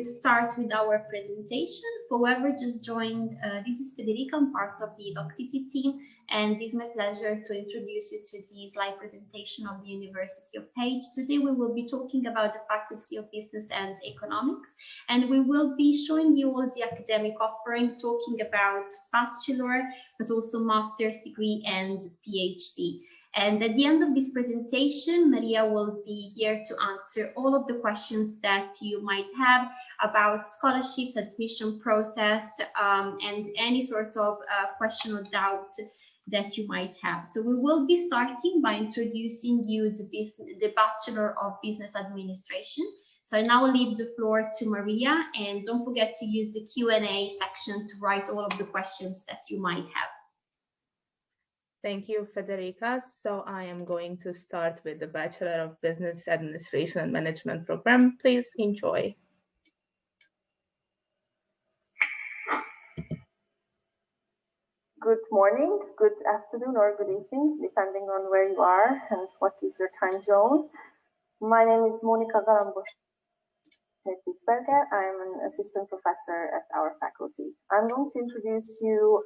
Start with our presentation. Whoever just joined, this is Federica, I'm part of the Doxity team, and it's my pleasure to introduce you to this live presentation of the University of Pécs. Today we will be talking about the Faculty of Business and Economics, and we will be showing you all the academic offering, talking about Bachelor, but also Master's degree and PhD. And at the end of this presentation, Maria will be here to answer all of the questions that you might have about scholarships, admission process, and any sort of question or doubt that you might have. So we will be starting by introducing you the Bachelor of Business Administration. So I now leave the floor to Maria, and don't forget to use the Q&A section to write all of the questions that you might have. Thank you, Federica. So I am going to start with the Bachelor of Business Administration and Management program. Please enjoy. Good morning, good afternoon, or good evening, depending on where you are and what is your time zone. My name is Monika Galambos-Hitzberger. I am an assistant professor at our faculty. I'm going to introduce you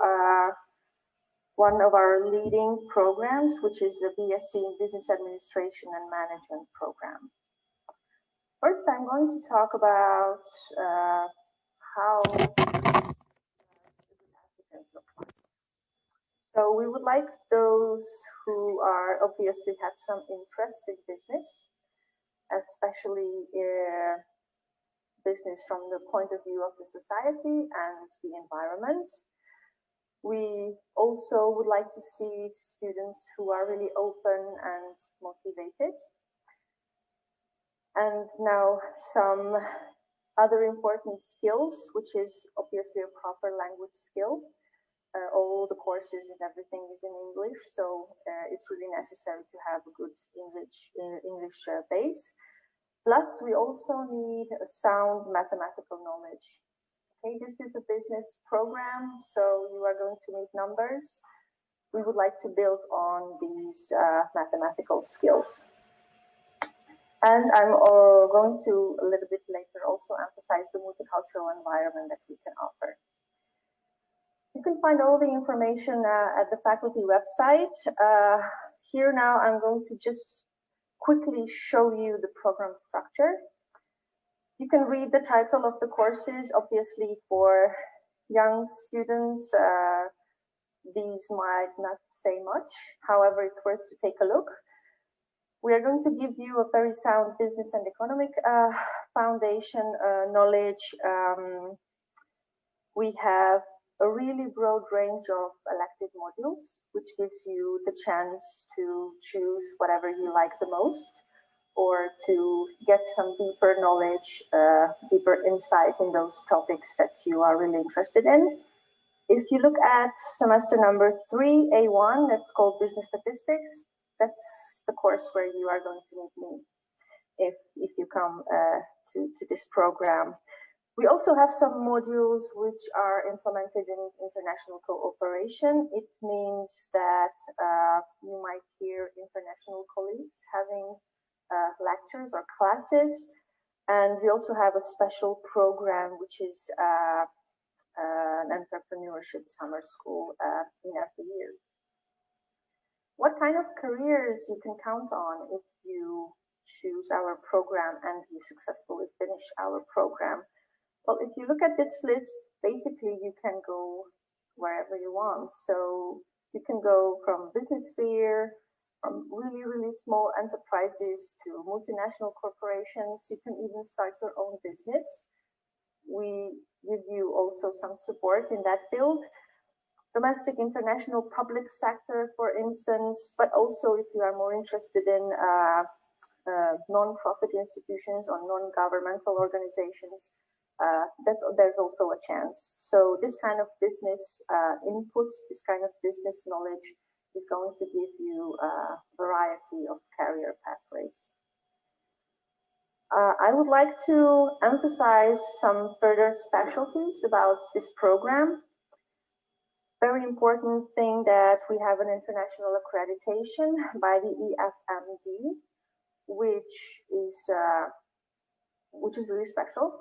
one of our leading programs, which is the BSc in Business Administration and Management program. First, I'm going to talk about how applicants look like. So we would like those who are obviously have some interest in business, especially business from the point of view of the society and the environment. We also would like to see students who are really open and motivated. And now some other important skills, which is obviously a proper language skill. All the courses and everything is in English, so it's really necessary to have a good English base. Plus, we also need a sound mathematical knowledge. Okay, this is a business program, so you are going to meet numbers. We would like to build on these mathematical skills. And I'm going to, a little bit later, also emphasize the multicultural environment that we can offer. You can find all the information at the faculty website. Here now, I'm going to just quickly show you the program structure. You can read the title of the courses. Obviously, for young students, these might not say much. However, it's worth to take a look. We are going to give you a very sound business and economic foundation knowledge. We have a really broad range of elective modules, which gives you the chance to choose whatever you like the most, or to get some deeper knowledge, deeper insight in those topics that you are really interested in. If you look at semester number 3, A1, that's called Business Statistics, that's the course where you are going to meet me if you come to this program. We also have some modules which are implemented in international cooperation. It means that you might hear international colleagues having lectures or classes, and we also have a special program which is an entrepreneurship summer school in every year. What kind of careers you can count on if you choose our program and you successfully finish our program? Well, if you look at this list, basically you can go wherever you want. So you can go from business sphere, from really, really small enterprises to multinational corporations. You can even start your own business. We give you also some support in that field. Domestic, international, public sector, for instance, but also if you are more interested in non-profit institutions or non-governmental organizations, there's also a chance. So this kind of business input, this kind of business knowledge is going to give you a variety of career pathways. I would like to emphasize some further specialties about this program. Very important thing that we have an international accreditation by the EFMD, which is really special.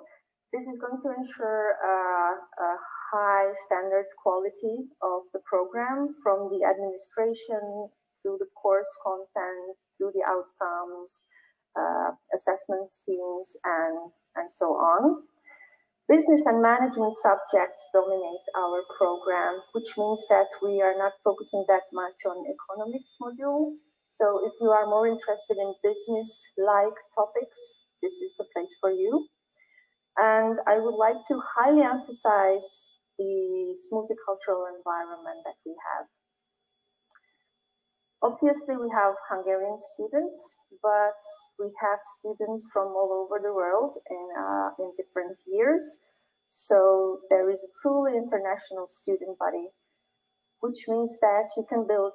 This is going to ensure a high standard quality of the program, from the administration to the course content, to the outcomes, assessment schemes, and so on. Business and management subjects dominate our program, which means that we are not focusing that much on economics module. So if you are more interested in business-like topics, this is the place for you. And I would like to highly emphasize the multicultural environment that we have. Obviously, we have Hungarian students, but we have students from all over the world in different years. So there is a truly international student body, which means that you can build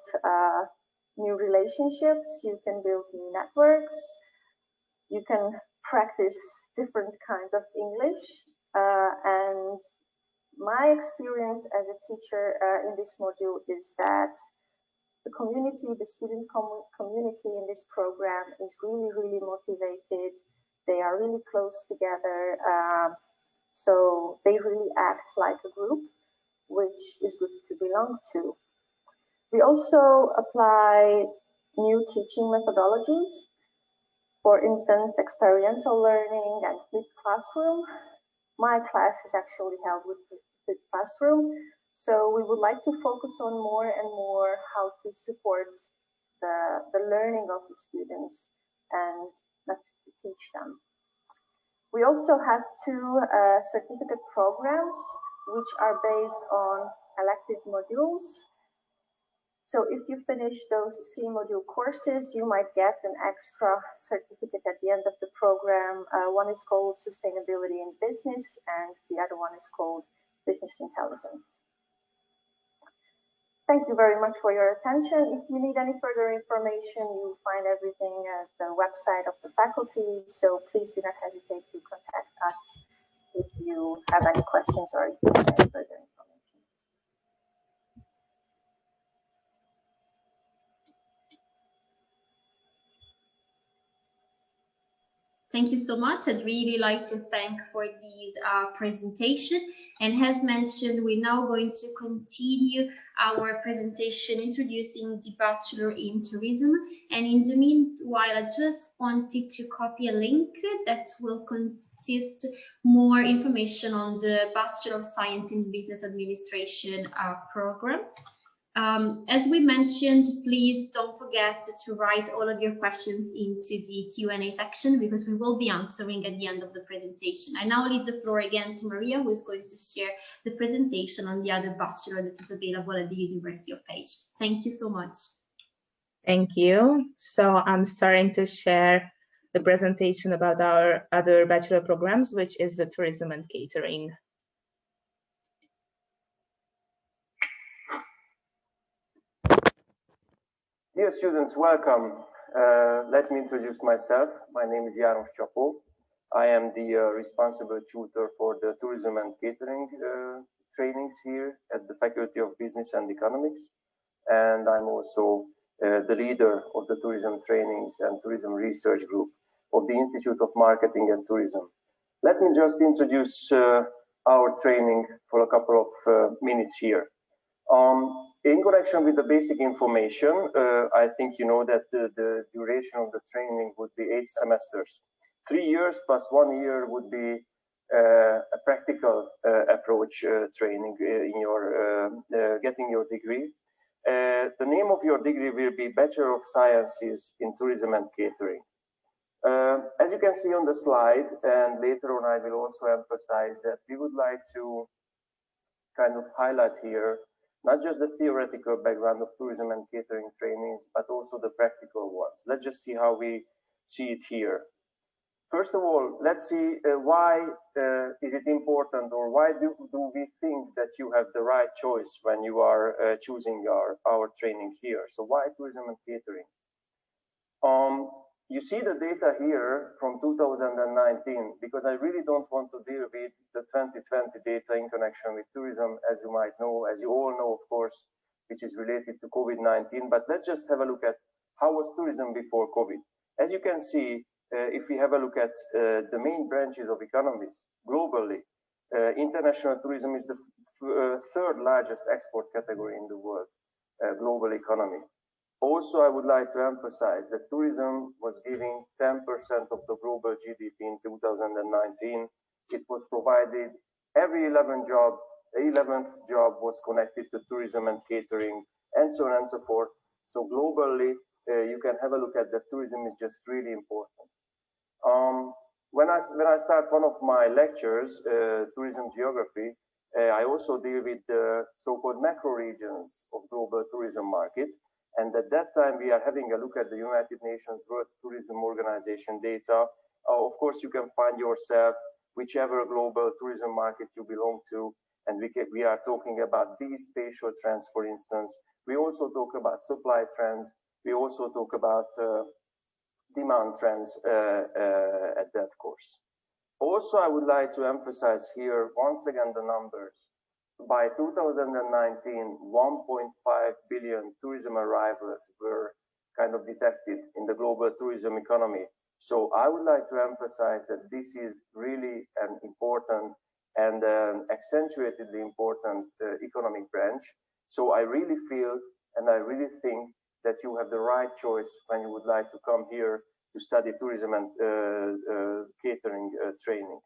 new relationships, you can build new networks, you can practice different kinds of English. And my experience as a teacher in this module is that the community, the student community in this program is really, really motivated. They are really close together. So they really act like a group, which is good to belong to. We also apply new teaching methodologies. For instance, experiential learning and flipped classroom. My class is actually held with flipped classroom. So we would like to focus on more and more how to support the learning of the students and not to teach them. We also have two certificate programs which are based on elective modules. So if you finish those C module courses, you might get an extra certificate at the end of the program. One is called Sustainability in Business, and the other one is called Business Intelligence. Thank you very much for your attention. If you need any further information, you'll find everything at the website of the faculty. So please do not hesitate to contact us if you have any questions or if you need any further information. Thank you so much. I'd really like to thank for this presentation. And as mentioned, we're now going to continue our presentation introducing the Bachelor in Tourism. And in the meanwhile, I just wanted to copy a link that will consist more information on the Bachelor of Science in Business Administration program. As we mentioned, please don't forget to write all of your questions into the Q&A section, because we will be answering at the end of the presentation. I now leave the floor again to Maria, who is going to share the presentation on the other bachelor that is available at the University of Pécs. Thank you so much. Thank you. So I'm starting to share the presentation about our other bachelor programs, which is the tourism and catering. Dear students, welcome. Let me introduce myself. My name is János Csapó. I am the responsible tutor for the tourism and catering trainings here at the Faculty of Business and Economics. And I'm also the leader of the tourism trainings and tourism research group of the Institute of Marketing and Tourism. Let me just introduce our training for a couple of minutes here. In connection with the basic information, I think you know that the duration of the training would be 8 semesters. 3 years plus 1 year would be a practical approach training in your getting your degree. The name of your degree will be Bachelor of Sciences in Tourism and Catering. As you can see on the slide, and later on I will also emphasize that we would like to kind of highlight here not just the theoretical background of tourism and catering trainings, but also the practical ones. Let's just see how we see it here. First of all, let's see why is it important, or why do we think that you have the right choice when you are choosing our training here? So why tourism and catering? You see the data here from 2019, because I really don't want to deal with the 2020 data in connection with tourism, as you might know, as you all know, of course, which is related to COVID-19. But let's just have a look at how was tourism before COVID. As you can see, if we have a look at the main branches of economies globally, international tourism is the third largest export category in the world, global economy. Also, I would like to emphasize that tourism was giving 10% of the global GDP in 2019. It was provided every 11th job was connected to tourism and catering, and so on and so forth. So globally, you can have a look at that tourism is just really important. When I start one of my lectures, tourism geography, I also deal with the so-called macro regions of global tourism market. And at that time, we are having a look at the United Nations World Tourism Organization data. Of course, you can find yourself whichever global tourism market you belong to. And we are talking about these spatial trends, for instance. We also talk about supply trends. We also talk about demand trends at that course. Also, I would like to emphasize here, once again, the numbers. By 2019, 1.5 billion tourism arrivals were kind of detected in the global tourism economy. So I would like to emphasize that this is really an important and accentuatedly important economic branch. So I really feel and I really think that you have the right choice when you would like to come here to study tourism and catering training.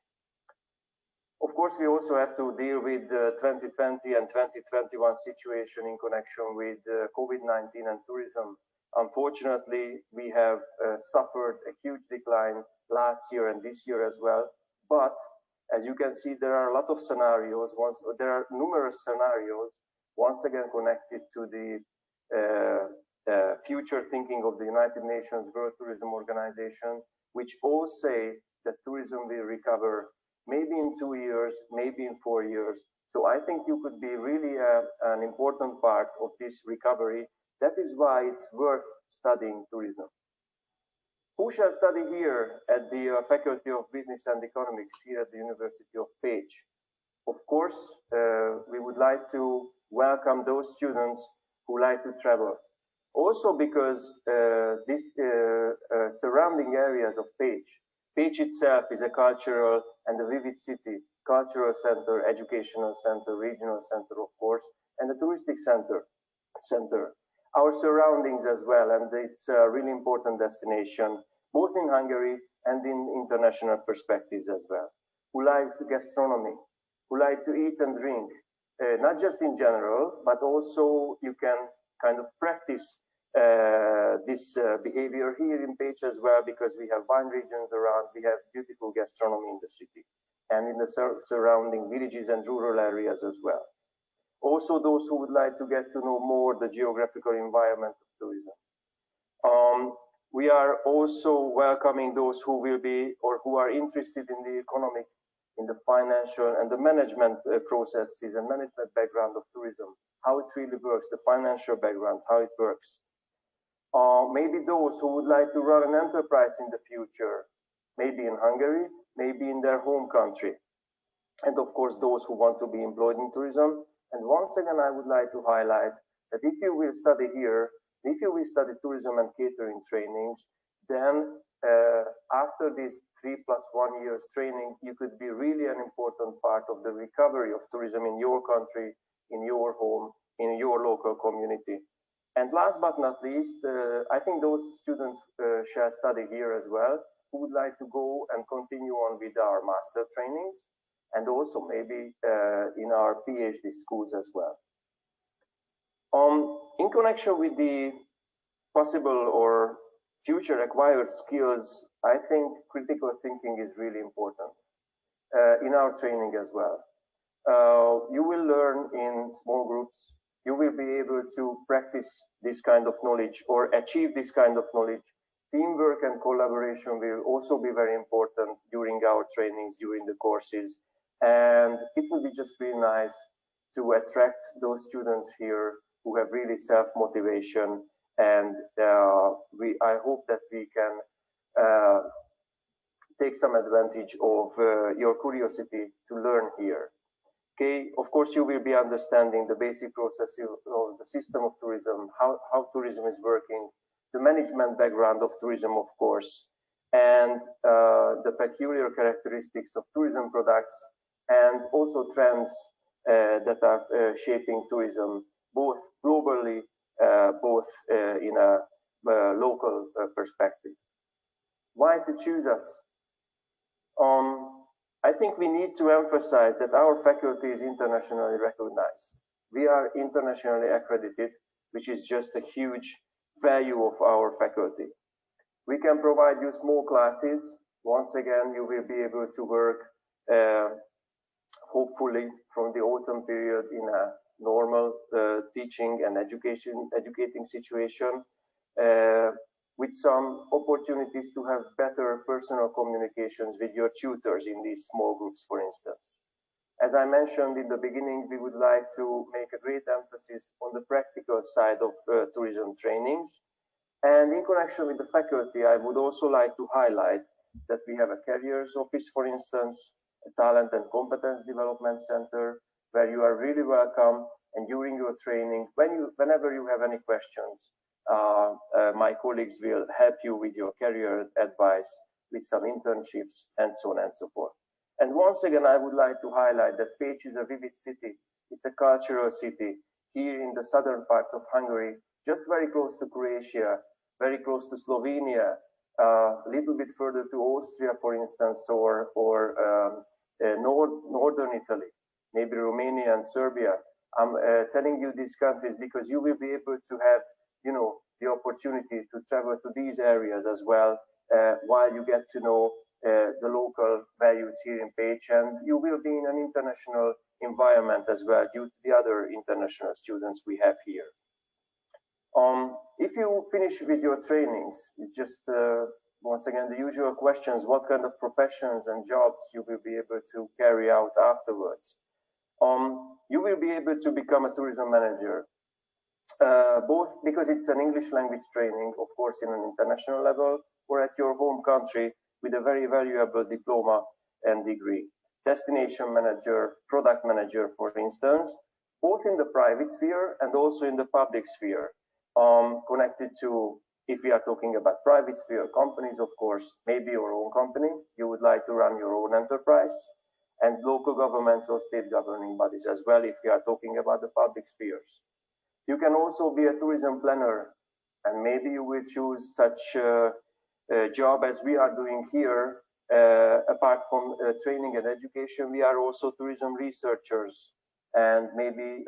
Of course, we also have to deal with the 2020 and 2021 situation in connection with COVID-19 and tourism. Unfortunately, we have suffered a huge decline last year and this year as well. But as you can see, there are a lot of scenarios. There are numerous scenarios, once again connected to the future thinking of the United Nations World Tourism Organization, which all say that tourism will recover maybe in 2 years, maybe in 4 years. So I think you could be really an important part of this recovery. That is why it's worth studying tourism. Who shall study here at the Faculty of Business and Economics here at the University of Pécs? Of course, we would like to welcome those students who like to travel. Also because these surrounding areas of Pécs, Pécs itself is a cultural and a vivid city, cultural center, educational center, regional center, of course, and a touristic center. Our surroundings as well, and it's a really important destination, both in Hungary and in international perspectives as well. Who likes gastronomy, who like to eat and drink, not just in general, but also you can kind of practice this behavior here in Pécs as well, because we have wine regions around, we have beautiful gastronomy in the city and in the surrounding villages and rural areas as well. Also, those who would like to get to know more the geographical environment of tourism. We are also welcoming those who will be or who are interested in the economic, in the financial and the management processes and management background of tourism, how it really works, the financial background, how it works. Maybe those who would like to run an enterprise in the future, maybe in Hungary, maybe in their home country. And of course, those who want to be employed in tourism. And once again, I would like to highlight that if you will study here, if you will study tourism and catering trainings, then after this 3+1 years training, you could be really an important part of the recovery of tourism in your country, in your home, in your local community. And last but not least, I think those students shall study here as well, who would like to go and continue on with our master trainings, and also maybe in our PhD schools as well. In connection with the possible or future acquired skills, I think critical thinking is really important in our training as well. You will learn in small groups. You will be able to practice this kind of knowledge or achieve this kind of knowledge. Teamwork and collaboration will also be very important during our trainings, during the courses. And it would be just really nice to attract those students here who have really self-motivation. And I hope that we can take some advantage of your curiosity to learn here. Okay, of course, you will be understanding the basic process of the system of tourism, how tourism is working, the management background of tourism, of course, and the peculiar characteristics of tourism products, and also trends that are shaping tourism, both globally, both in a local perspective. Why to choose us? I think we need to emphasize that our faculty is internationally recognized. We are internationally accredited, which is just a huge value of our faculty. We can provide you small classes. Once again, you will be able to work, hopefully, from the autumn period in a normal teaching and educating situation, with some opportunities to have better personal communications with your tutors in these small groups, for instance. As I mentioned in the beginning, we would like to make a great emphasis on the practical side of tourism trainings. And in connection with the faculty, I would also like to highlight that we have a careers office, for instance, a talent and competence development center, where you are really welcome. And during your training, whenever you have any questions, my colleagues will help you with your career advice, with some internships, and so on and so forth. And once again, I would like to highlight that Pécs is a vivid city. It's a cultural city here in the southern parts of Hungary, just very close to Croatia, very close to Slovenia, a little bit further to Austria, for instance, or northern Italy, maybe Romania and Serbia. I'm telling you these countries because you will be able to have, the opportunity to travel to these areas as well, while you get to know the local values here in Pécs, and you will be in an international environment as well due to the other international students we have here. If you finish with your trainings, it's just once again the usual questions: what kind of professions and jobs you will be able to carry out afterwards? You will be able to become a tourism manager, both because it's an English language training, of course, in an international level, or at your home country with a very valuable diploma and degree. Destination manager, product manager, for instance, both in the private sphere and also in the public sphere, connected to, if we are talking about private sphere companies, of course, maybe your own company, you would like to run your own enterprise, and local governments or state governing bodies as well, if we are talking about the public spheres. You can also be a tourism planner, and maybe you will choose such a job as we are doing here. Apart from training and education, we are also tourism researchers, and maybe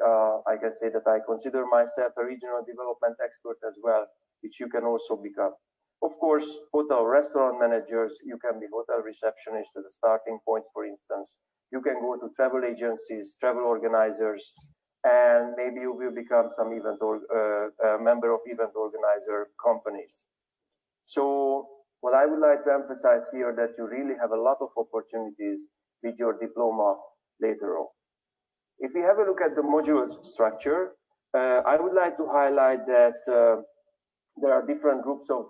I can say that I consider myself a regional development expert as well, which you can also become. Of course, hotel restaurant managers, you can be hotel receptionists as a starting point, for instance. You can go to travel agencies, travel organizers, and maybe you will become some event or member of event organizer companies. So what I would like to emphasize here, that you really have a lot of opportunities with your diploma later on. If we have a look at the modules structure, I would like to highlight that there are different groups of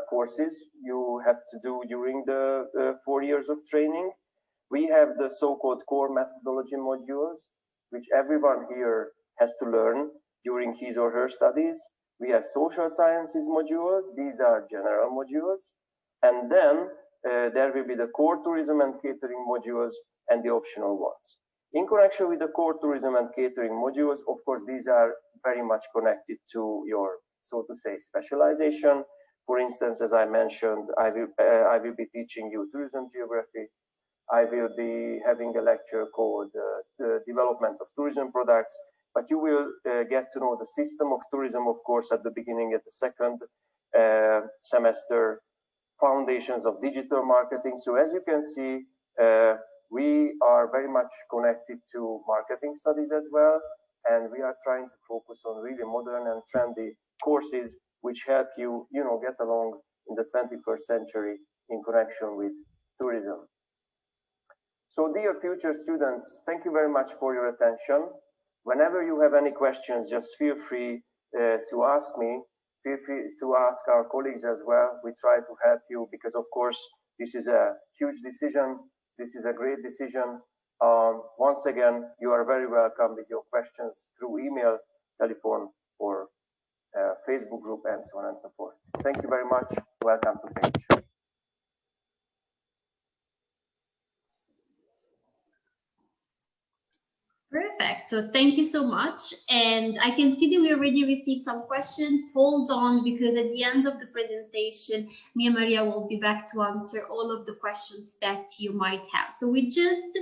courses you have to do during the 4 years of training. We have the so-called core methodology modules, which everyone here has to learn during his or her studies. We have social sciences modules. These are general modules. And then there will be the core tourism and catering modules and the optional ones. In connection with the core tourism and catering modules, of course, these are very much connected to your, so to say, specialization. For instance, as I mentioned, I will be teaching you tourism geography. I will be having a lecture called the development of tourism products, but you will get to know the system of tourism, of course, at the beginning, at the second semester, foundations of digital marketing. So as you can see, we are very much connected to marketing studies as well, and we are trying to focus on really modern and trendy courses which help you, get along in the 21st century in connection with tourism. So dear future students, thank you very much for your attention. Whenever you have any questions, just feel free to ask me. Feel free to ask our colleagues as well. We try to help you because, of course, this is a huge decision. This is a great decision. Once again, you are very welcome with your questions through email, telephone, or Facebook group, and so on and so forth. Thank you very much. Welcome to Pécs. Perfect. So thank you so much. And I can see that we already received some questions. Hold on, because at the end of the presentation, me and Maria will be back to answer all of the questions that you might have. So we just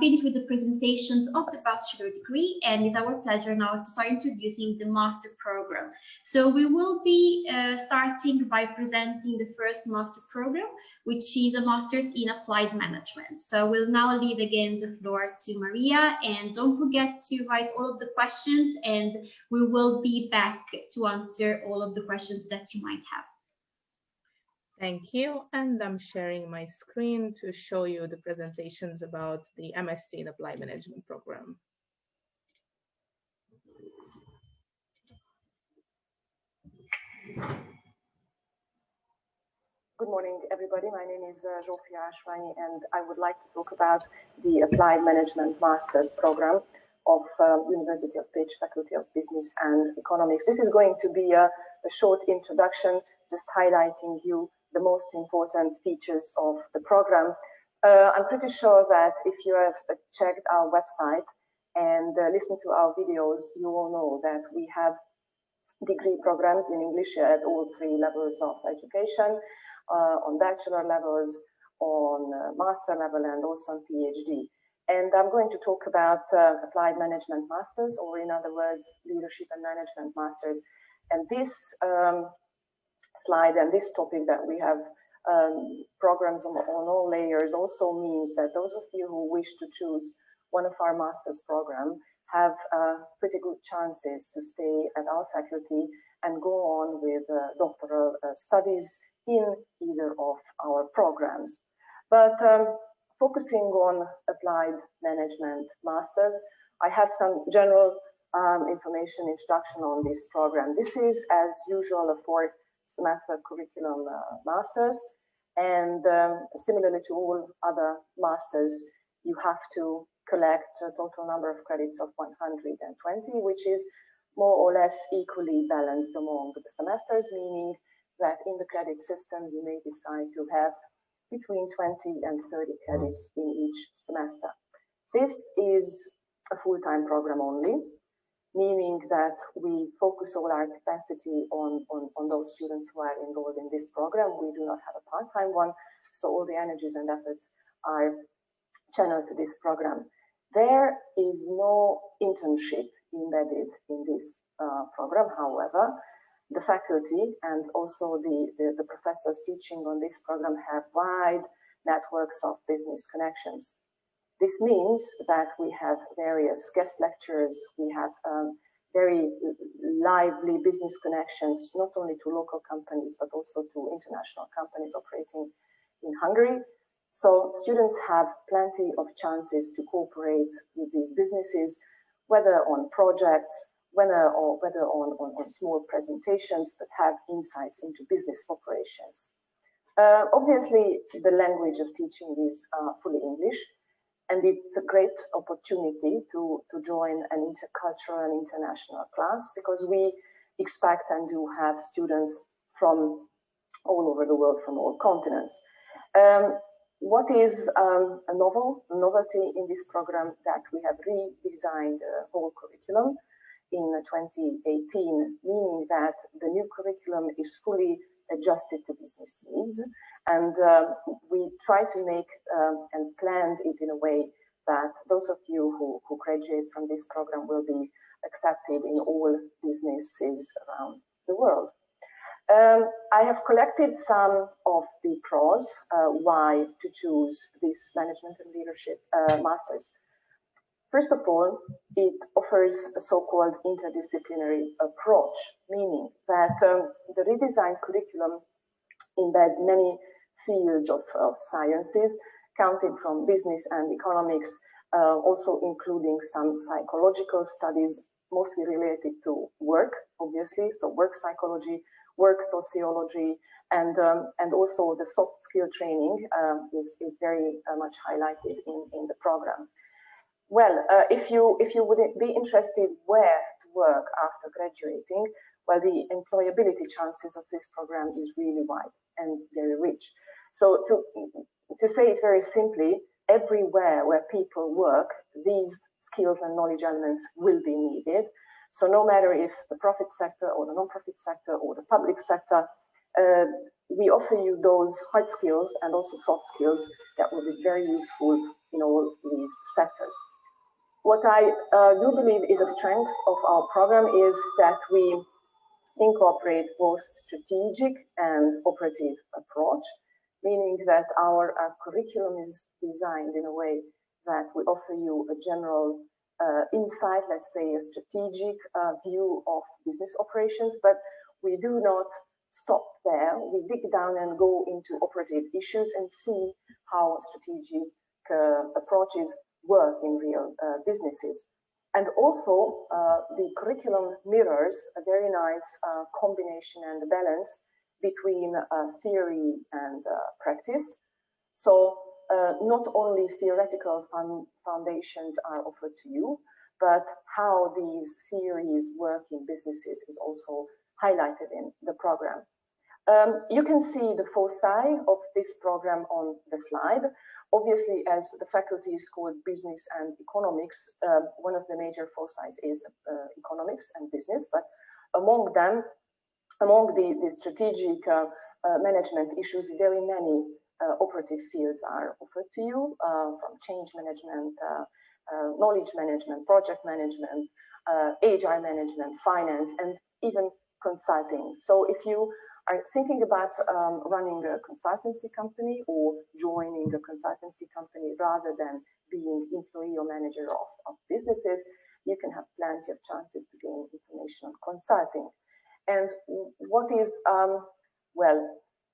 finished with the presentations of the bachelor degree, and it's our pleasure now to start introducing the master program. So we will be starting by presenting the first master program, which is a master's in applied management. So we'll now leave again the floor to Maria, and don't forget to write all of the questions, and we will be back to answer all of the questions that you might have. Thank you, and I'm sharing my screen to show you the presentations about the MSc in Applied Management program. Good morning, everybody. My name is Zsófia Ásványi, and I would like to talk about the Applied Management Master's program of University of Pécs Faculty of Business and Economics. This is going to be a short introduction, just highlighting you the most important features of the program. I'm pretty sure that if you have checked our website and listened to our videos, you will know that we have degree programs in English at all three levels of education, on bachelor levels, on master level, and also on PhD. And I'm going to talk about applied management masters, or in other words, leadership and management masters. And this slide and this topic that we have programs on all layers also means that those of you who wish to choose one of our master's program have pretty good chances to stay at our faculty and go on with doctoral studies in either of our programs. But focusing on applied management masters, I have some general information introduction on this program. This is, as usual, a 4-semester curriculum masters, and similarly to all other masters, you have to collect a total number of credits of 120, which is more or less equally balanced among the semesters, meaning that in the credit system, you may decide to have between 20 and 30 credits in each semester. This is a full-time program only, meaning that we focus all our capacity on those students who are enrolled in this program. We do not have a part-time one, so all the energies and efforts are channeled to this program. There is no internship embedded in this program, however. The faculty and also the professors teaching on this program have wide networks of business connections. This means that we have various guest lecturers, we have very lively business connections, not only to local companies, but also to international companies operating in Hungary. So students have plenty of chances to cooperate with these businesses, whether on projects, whether on small presentations that have insights into business operations. Obviously, the language of teaching is fully English, and it's a great opportunity to join an intercultural and international class, because we expect and do have students from all over the world, from all continents. What is a novelty in this program, that we have redesigned the whole curriculum in 2018, meaning that the new curriculum is fully adjusted to business needs, and we try to make and plan it in a way that those of you who graduate from this program will be accepted in all businesses around the world. I have collected some of the pros why to choose this management and leadership masters. First of all, it offers a so-called interdisciplinary approach, meaning that the redesigned curriculum embeds many fields of sciences, counting from business and economics, also including some psychological studies, mostly related to work, obviously, so work psychology, work sociology, and also the soft skill training is very much highlighted in the program. Well, if you would be interested where to work after graduating, well, the employability chances of this program is really wide and very rich. So to say it very simply, everywhere where people work, these skills and knowledge elements will be needed. So no matter if the profit sector or the non-profit sector or the public sector, we offer you those hard skills and also soft skills that will be very useful in all these sectors. What I do believe is a strength of our program is that we incorporate both strategic and operative approach, meaning that our curriculum is designed in a way that we offer you a general insight, let's say a strategic view of business operations, but we do not stop there. We dig down and go into operative issues and see how strategic approaches work in real businesses. And also, the curriculum mirrors a very nice combination and balance between theory and practice. So not only theoretical foundations are offered to you, but how these theories work in businesses is also highlighted in the program. You can see the foci of this program on the slide. Obviously, as the faculty is called business and economics, one of the major foci is economics and business, but among them, among the strategic management issues, very many operative fields are offered to you, from change management, knowledge management, project management, HR management, finance, and even consulting. So if you are thinking about running a consultancy company or joining a consultancy company rather than being employee or manager of businesses, you can have plenty of chances to gain information on consulting. And what is, well,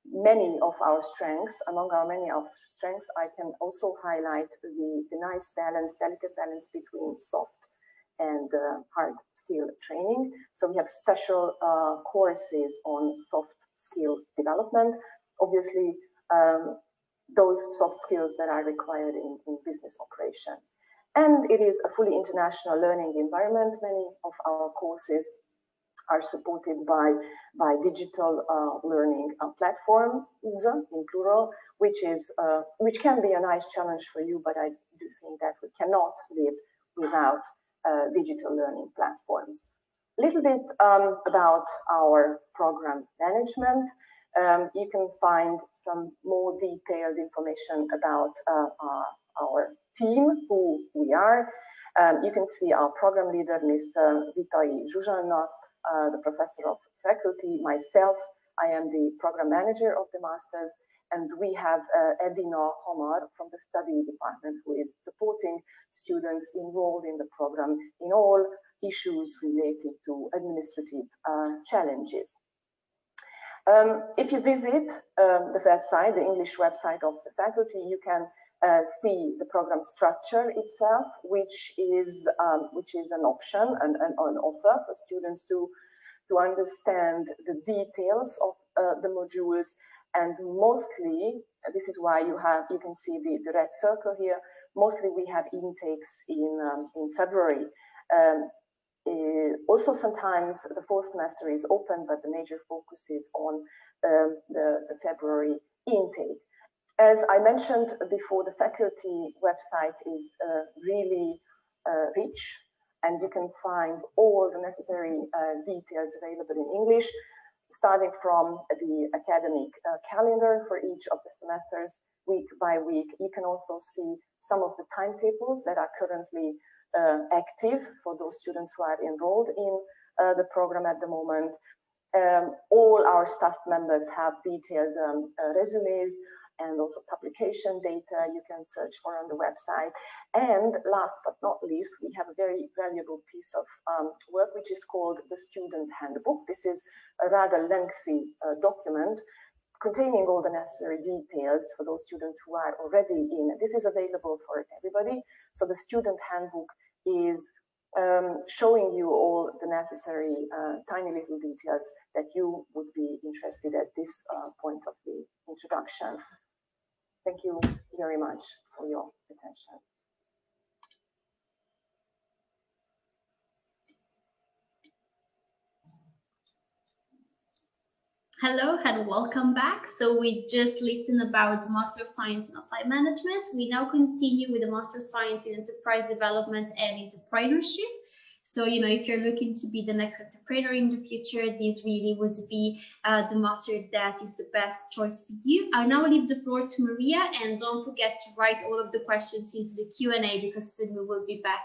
many of our strengths, among our many of strengths, I can also highlight the nice balance, delicate balance between soft and hard skill training. So we have special courses on soft skill development. Obviously, those soft skills that are required in business operation. And it is a fully international learning environment. Many of our courses are supported by digital learning platforms, in plural, which can be a nice challenge for you, but I do think that we cannot live without digital learning platforms. A little bit about our program management. You can find some more detailed information about our team, who we are. You can see our program leader, Mr. Vitai Zsuzsanna, the professor of faculty, myself. I am the program manager of the masters, and we have Edina Homar from the study department, who is supporting students enrolled in the program in all issues related to administrative challenges. If you visit the website, the English website of the faculty, you can see the program structure itself, which is an option and an offer for students to understand the details of the modules. And mostly, this is why you can see the red circle here. Mostly we have intakes in February. Also, sometimes the fall semester is open, but the major focus is on the February intake. As I mentioned before, the faculty website is really rich, and you can find all the necessary details available in English, starting from the academic calendar for each of the semesters, week by week. You can also see some of the timetables that are currently active for those students who are enrolled in the program at the moment. All our staff members have detailed resumes and also publication data you can search for on the website. And last but not least, we have a very valuable piece of work, which is called the Student Handbook. This is a rather lengthy document containing all the necessary details for those students who are already in. This is available for everybody. So the Student Handbook is showing you all the necessary tiny little details that you would be interested at this point of the introduction. Thank you very much for your attention. Hello and welcome back. So we just listened about Master of Science in Applied Management. We now continue with the Master of Science in Enterprise Development and Entrepreneurship. So, if you're looking to be the next entrepreneur in the future, this really would be the master that is the best choice for you. I'll now leave the floor to Maria, and don't forget to write all of the questions into the Q&A because soon we will be back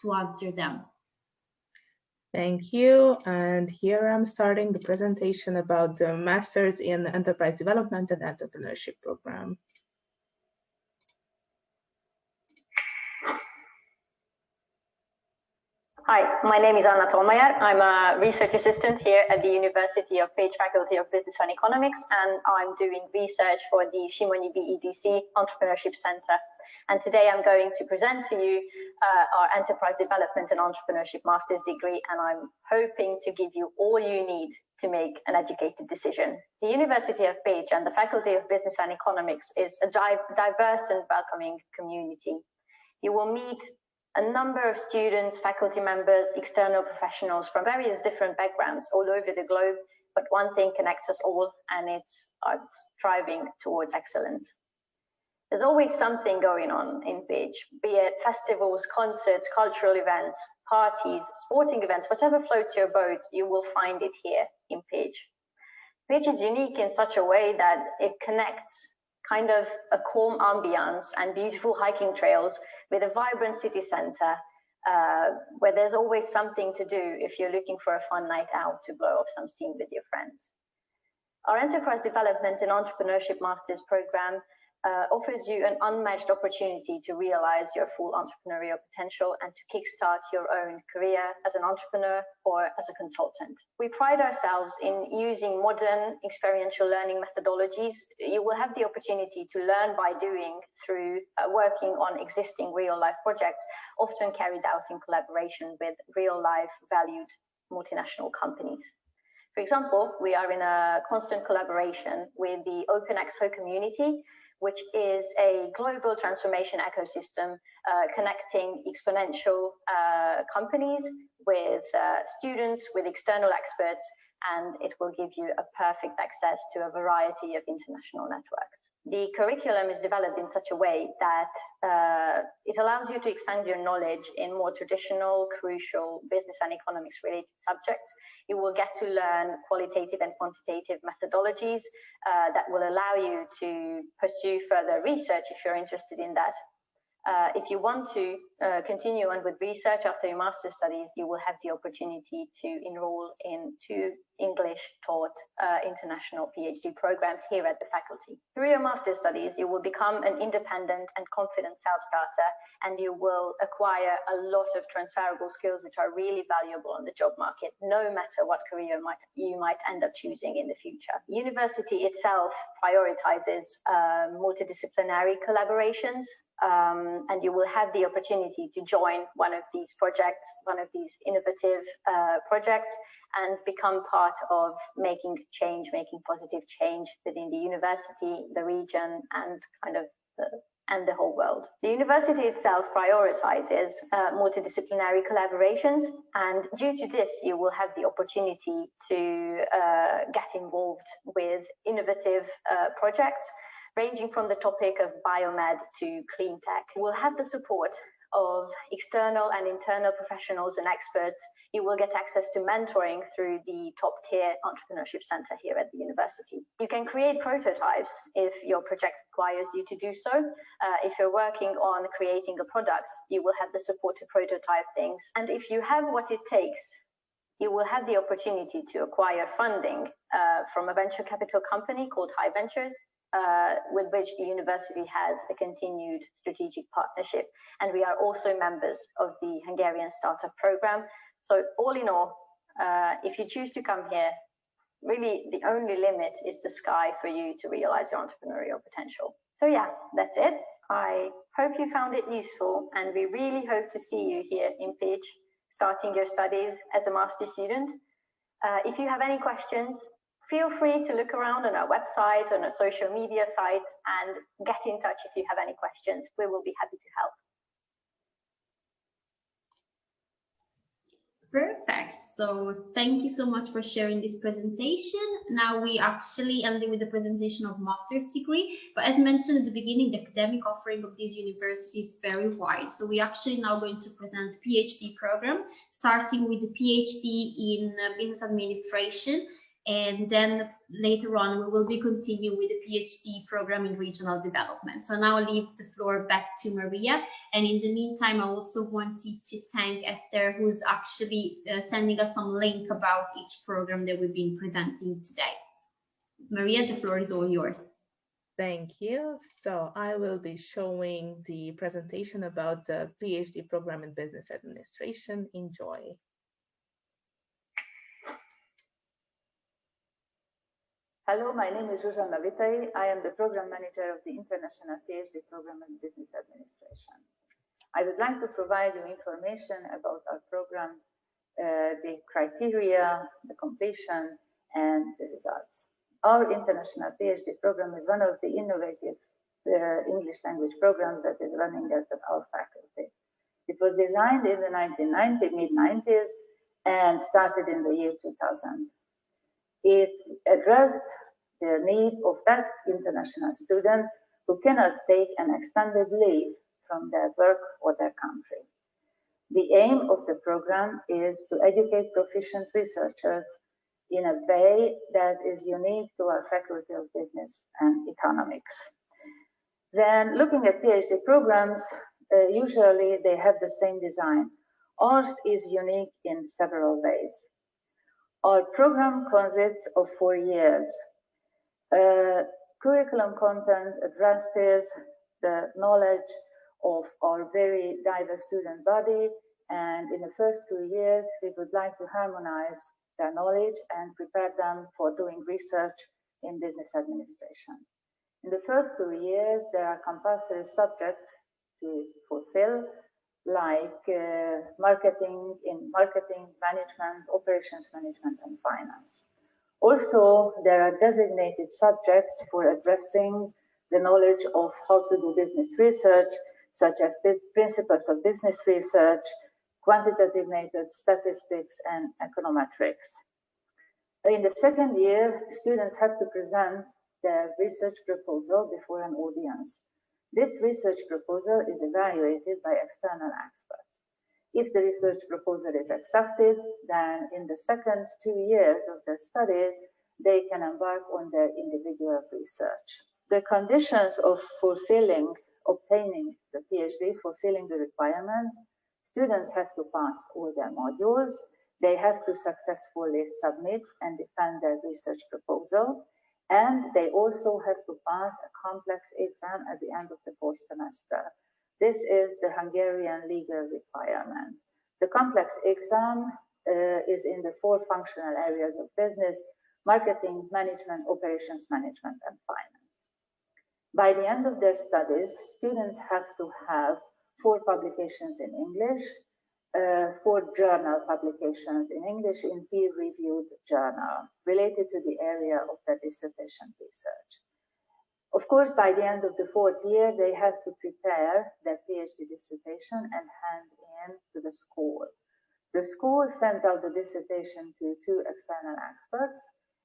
to answer them. Thank you. And here I'm starting the presentation about the Masters in Enterprise Development and Entrepreneurship program. Hi, my name is Anna Tolmayer. I'm a research assistant here at the University of Pécs Faculty of Business and Economics, and I'm doing research for the Simonyi BEDC Entrepreneurship Center. And today I'm going to present to you our Enterprise Development and Entrepreneurship Master's degree, and I'm hoping to give you all you need to make an educated decision. The University of Pécs and the Faculty of Business and Economics is a diverse and welcoming community. You will meet a number of students, faculty members, external professionals from various different backgrounds all over the globe, but one thing connects us all, and it's striving towards excellence. There's always something going on in Pécs, be it festivals, concerts, cultural events, parties, sporting events, whatever floats your boat, you will find it here in Pécs. Pécs is unique in such a way that it connects kind of a calm ambience and beautiful hiking trails with a vibrant city center where there's always something to do if you're looking for a fun night out to blow off some steam with your friends. Our Enterprise Development and Entrepreneurship Master's program offers you an unmatched opportunity to realize your full entrepreneurial potential and to kickstart your own career as an entrepreneur or as a consultant. We pride ourselves in using modern experiential learning methodologies. You will have the opportunity to learn by doing through working on existing real-life projects, often carried out in collaboration with real-life valued multinational companies. For example, we are in a constant collaboration with the OpenXO community, which is a global transformation ecosystem connecting exponential companies with students, with external experts, and it will give you a perfect access to a variety of international networks. The curriculum is developed in such a way that it allows you to expand your knowledge in more traditional, crucial business and economics related subjects. You will get to learn qualitative and quantitative methodologies that will allow you to pursue further research if you're interested in that. If you want to continue on with research after your master's studies, you will have the opportunity to enroll in 2 English-taught international PhD programs here at the faculty. Through your master's studies, you will become an independent and confident self-starter, and you will acquire a lot of transferable skills which are really valuable on the job market, no matter what career you might end up choosing in the future. University itself prioritizes multidisciplinary collaborations, and you will have the opportunity to join one of these projects, one of these innovative projects, and become part of making change, making positive change within the university, the region, and the whole world. The university itself prioritizes multidisciplinary collaborations, and due to this, you will have the opportunity to get involved with innovative projects ranging from the topic of biomed to clean tech. You will have the support of external and internal professionals and experts. You will get access to mentoring through the top-tier entrepreneurship center here at the university. You can create prototypes if your project requires you to do so. If you're working on creating a product, you will have the support to prototype things. And if you have what it takes, you will have the opportunity to acquire funding from a venture capital company called High Ventures, with which the university has a continued strategic partnership. And we are also members of the Hungarian Startup Program. So all in all, if you choose to come here, really the only limit is the sky for you to realize your entrepreneurial potential. So yeah, that's it. I hope you found it useful, and we really hope to see you here in Pécs, starting your studies as a master's student. If you have any questions, feel free to look around on our website, on our social media sites, and get in touch if you have any questions. We will be happy to help. Perfect. so thank you so much for sharing this presentation. Now we actually ending with the presentation of master's degree, but as mentioned at the beginning, the academic offering of this university is very wide. So we actually now going to present PhD program, starting with the PhD in business administration, and then later on we will be continuing with the PhD program in regional development. So now I'll leave the floor back to Maria, and in the meantime I also wanted to thank Esther, who's actually sending us some link about each program that we've been presenting today. Maria, the floor is all yours. Thank you. So I will be showing the presentation about the PhD program in business administration. Enjoy. Hello, my name is Zsuzsanna Vitai. I am the program manager of the International PhD program in business administration. I would like to provide you information about our program, the criteria, the completion, and the results. Our international PhD program is one of the innovative English language programs that is running at our faculty. It was designed in the mid-90s, and started in the year 2000. It addressed the need of that international student who cannot take an extended leave from their work or their country. The aim of the program is to educate proficient researchers in a way that is unique to our Faculty of Business and Economics. Then looking at PhD programs, usually they have the same design. Ours is unique in several ways. Our program consists of 4 years. Curriculum content addresses the knowledge of our very diverse student body, and in the first 2 years we would like to harmonize their knowledge and prepare them for doing research in business administration. In the first 2 years there are compulsory subjects to fulfill, like marketing, management, operations management, and finance. Also, there are designated subjects for addressing the knowledge of how to do business research, such as the principles of business research, quantitative methods, statistics, and econometrics. In the second year, students have to present their research proposal before an audience. This research proposal is evaluated by external experts. If the research proposal is accepted, then in the second 2 years of their study, they can embark on their individual research. The conditions of obtaining the PhD, fulfilling the requirements, students have to pass all their modules, they have to successfully submit and defend their research proposal, and they also have to pass a complex exam at the end of the fourth semester. This is the Hungarian legal requirement. The complex exam is in the 4 functional areas of business: marketing, management, operations management, and finance. By the end of their studies, students have to have 4 publications in English, 4 journal publications in English in peer-reviewed journal related to the area of their dissertation research. Of course, by the end of the 4th year, they have to prepare their PhD dissertation and hand in to the school. The school sends out the dissertation to 2 external experts,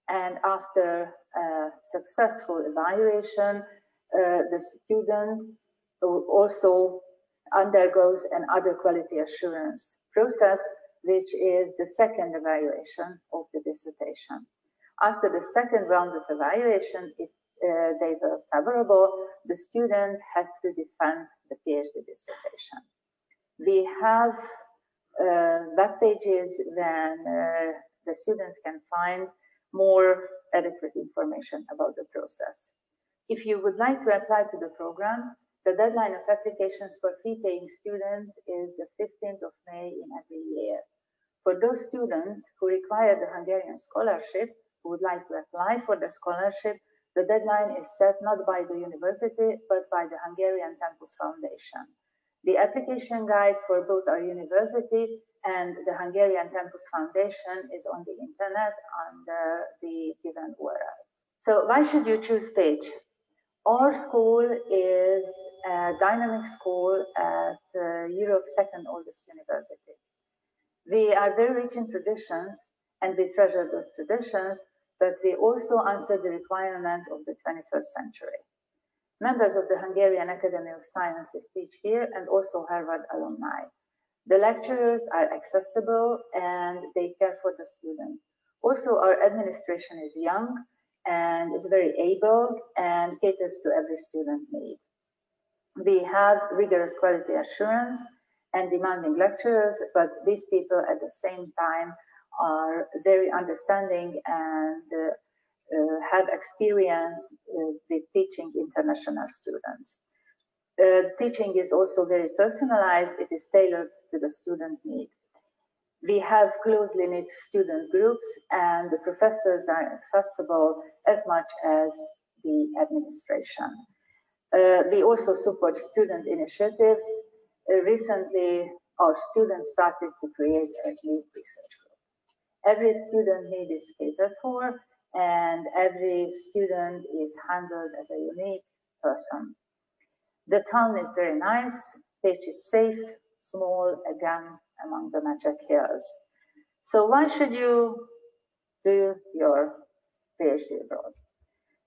and after a successful evaluation, the student also undergoes another quality assurance process, which is the second evaluation of the dissertation. After the second round of evaluation, if they were favorable, the student has to defend the PhD dissertation. We have web pages when the students can find more adequate information about the process. If you would like to apply to the program, the deadline of applications for fee-paying students is the 15th of May in every year. For those students who require the Hungarian scholarship, who would like to apply for the scholarship, the deadline is set not by the university, but by the Hungarian Tempus Foundation. The application guide for both our university and the Hungarian Tempus Foundation is on the internet under the given URLs. So why should you choose Pécs? Our school is a dynamic school at Europe's 2nd oldest university. We are very rich in traditions and we treasure those traditions, but we also answer the requirements of the 21st century. Members of the Hungarian Academy of Sciences teach here and also Harvard alumni. The lecturers are accessible and they care for the student. Also, our administration is young and is very able and caters to every student need. We have rigorous quality assurance and demanding lecturers, but these people at the same time are very understanding and have experience with teaching international students. Teaching is also very personalized. It is tailored to the student need. We have closely knit student groups and the professors are accessible as much as the administration. We also support student initiatives. Recently, our students started to create a new research group. Every student need is catered for and every student is handled as a unique person. The town is very nice, Pécs is safe, small, again, among the Magic Hills. So why should you do your PhD abroad?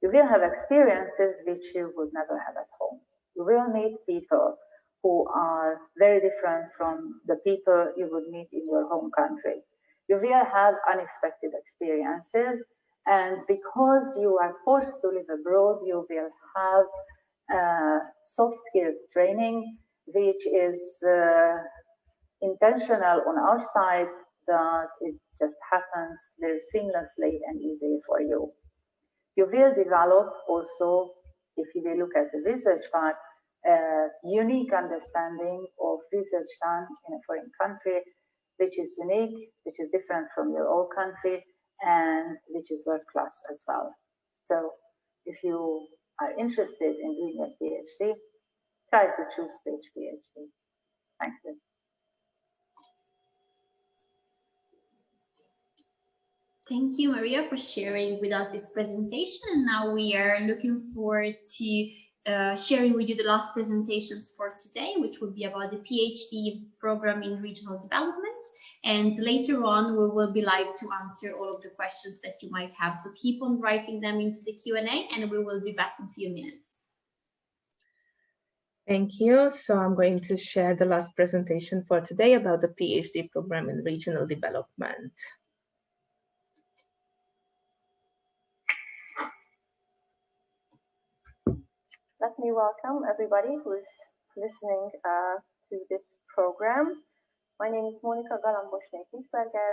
You will have experiences which you would never have at home. You will meet people who are very different from the people you would meet in your home country. You will have unexpected experiences, and because you are forced to live abroad, you will have soft skills training, which is intentional on our side, that it just happens very seamlessly and easily for you. You will develop also, if you will look at the research part, a unique understanding of research done in a foreign country, which is unique, which is different from your own country, and which is world class as well. So if you are interested in doing a PhD, try to choose Pécs PhD. Thank you. Thank you, Maria, for sharing with us this presentation. And now we are looking forward to sharing with you the last presentations for today, which will be about the PhD program in regional development. And later on, we will be live to answer all of the questions that you might have. So keep on writing them into the Q&A, and we will be back in a few minutes. Thank you. So I'm going to share the last presentation for today about the PhD program in regional development. Let me welcome everybody who is listening to this program. My name is Monika Galambos-Kisberger.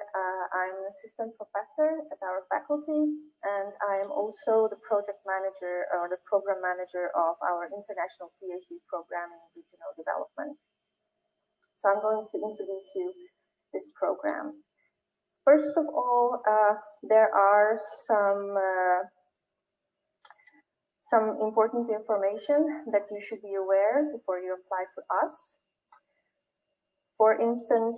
I'm an assistant professor at our faculty, and I am also the project manager or the program manager of our international PhD program in regional development. So I'm going to introduce you this program. First of all, there are some important information that you should be aware before you apply to us. For instance,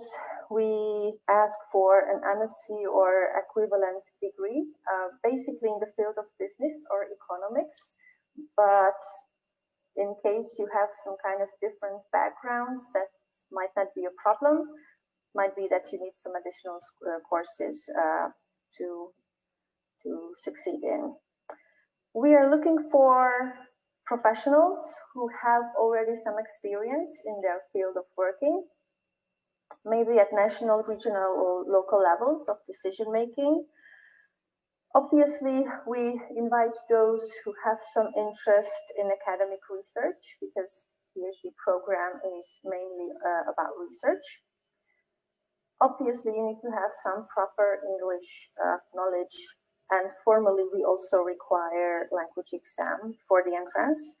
we ask for an MSc or equivalent degree, basically in the field of business or economics, but in case you have some kind of different background, that might not be a problem. Might be that you need some additional courses to succeed in. We are looking for professionals who have already some experience in their field of working, maybe at national, regional, or local levels of decision making. Obviously, we invite those who have some interest in academic research, because the PhD program is mainly about research. Obviously, you need to have some proper English knowledge, and formally we also require language exam for the entrance.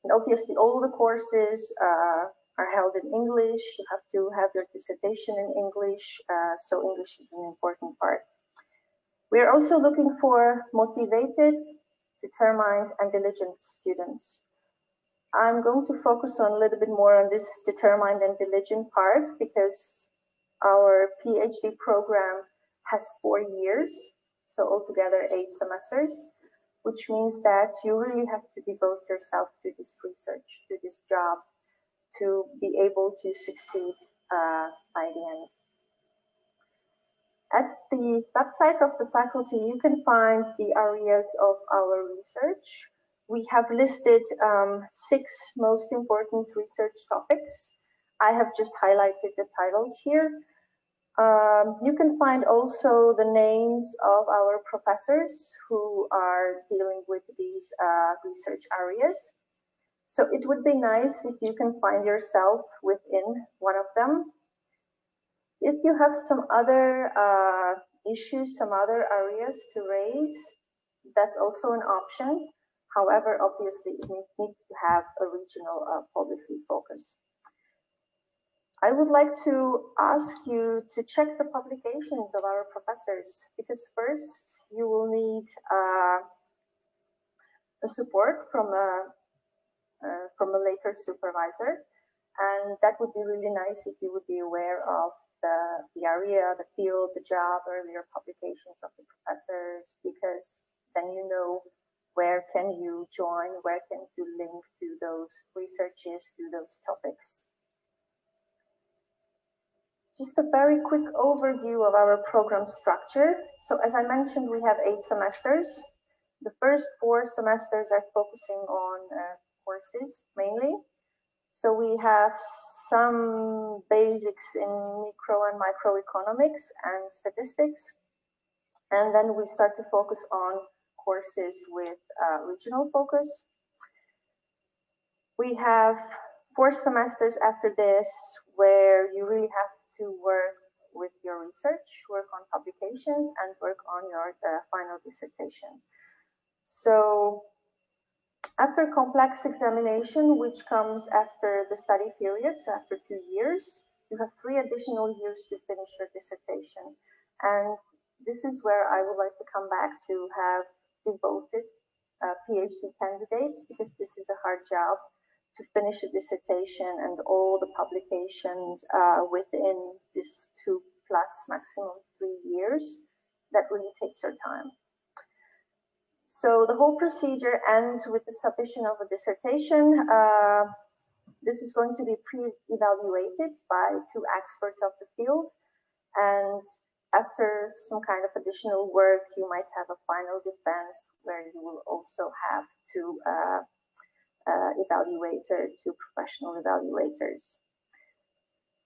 And obviously, all the courses are held in English. You have to have your dissertation in English, so English is an important part. We are also looking for motivated, determined, and diligent students. I'm going to focus on a little bit more on this determined and diligent part, because our PhD program has 4 years, so altogether 8 semesters, which means that you really have to devote yourself to this research, to this job, to be able to succeed by the end. At the website of the faculty, you can find the areas of our research. We have listed 6 most important research topics. I have just highlighted the titles here. You can find also the names of our professors who are dealing with these research areas. So it would be nice if you can find yourself within one of them. If you have some other issues, some other areas to raise, that's also an option. However, obviously, it needs to have a regional policy focus. I would like to ask you to check the publications of our professors, because first you will need a support from a later supervisor, and that would be really nice if you would be aware of the area, the field, the job, earlier publications of the professors, because then you know where can you join, where can you link to those researches, to those topics. Just a very quick overview of our program structure. So as I mentioned, we have 8 semesters. The first 4 semesters are focusing on courses mainly. So we have some basics in micro and microeconomics and statistics. And then we start to focus on courses with regional focus. We have 4 semesters after this where you really have to work with your research, work on publications, and work on your final dissertation. So after complex examination, which comes after the study period, so after 2 years, you have 3 additional years to finish your dissertation. And this is where I would like to come back to have devoted PhD candidates, because this is a hard job to finish a dissertation and all the publications within this 2+ maximum 3 years. That really takes your time. So the whole procedure ends with the submission of a dissertation. This is going to be pre-evaluated by 2 experts of the field. And after some kind of additional work, you might have a final defense where you will also have 2 evaluators, 2 professional evaluators.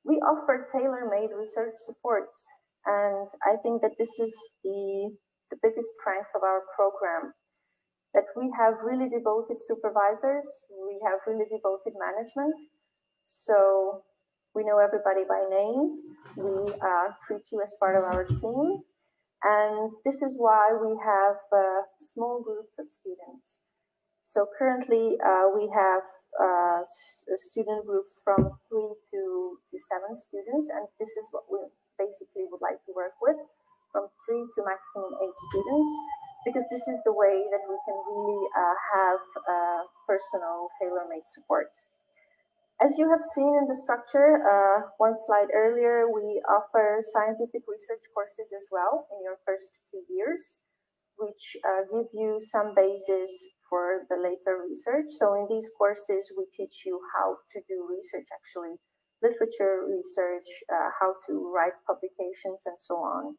We offer tailor-made research supports. And I think that this is the biggest strength of our program, that we have really devoted supervisors, we have really devoted management. So we know everybody by name, we treat you as part of our team. And this is why we have small groups of students. So currently we have student groups from 3 to 7 students, and this is what we basically would like to work with, from 3 to maximum 8 students, because this is the way that we can really have personal tailor-made support. As you have seen in the structure, one slide earlier, we offer scientific research courses as well in your first 2 years, which give you some basis for the later research. So in these courses, we teach you how to do research, actually, literature research, how to write publications, and so on.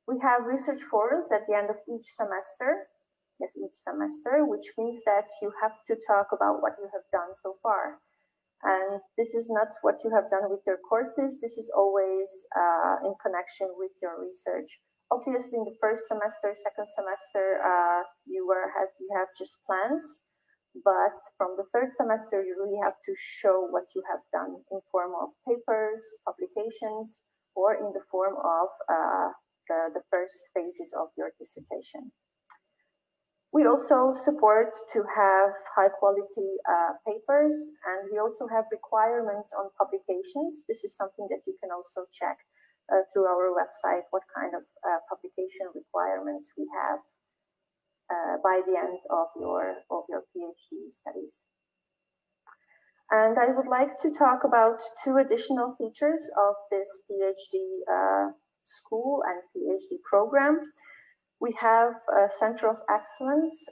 We have research forums at the end of each semester, which means that you have to talk about what you have done so far. And this is not what you have done with your courses. This is always in connection with your research. Obviously, in the first semester, second semester, you have just plans. But from the third semester, you really have to show what you have done in form of papers, publications, or in the form of the first phases of your dissertation. We also support to have high quality papers, and we also have requirements on publications. This is something that you can also check through our website, what kind of publication requirements we have by the end of your PhD studies. And I would like to talk about 2 additional features of this PhD school and PhD program. We have a Center of Excellence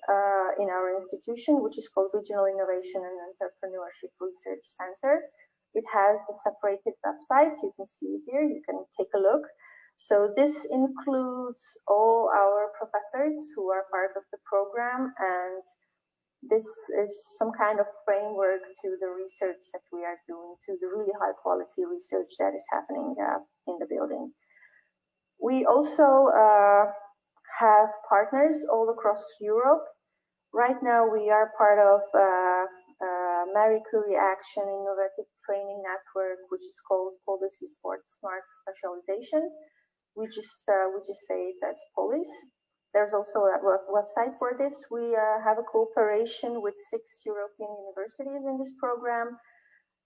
in our institution, which is called Regional Innovation and Entrepreneurship Research Center. It has a separated website. You can see here, you can take a look. So this includes all our professors who are part of the program, and this is some kind of framework to the research that we are doing, to the really high quality research that is happening in the building. We also have partners all across Europe. Right now we are part of Marie Curie Action Innovative Training Network, which is called Policy Sports Smart Specialization. We just say it as POLIS. There's also a website for this. We have a cooperation with 6 European universities in this program,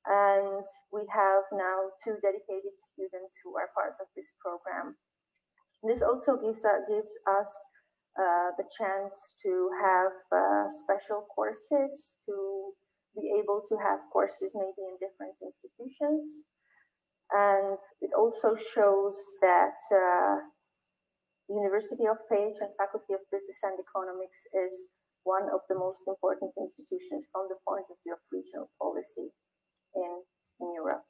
and we have now 2 dedicated students who are part of this program. This also gives us the chance to have special courses, to be able to have courses maybe in different institutions. And it also shows that University of Pécs and Faculty of Business and Economics is one of the most important institutions from the point of view of regional policy in Europe.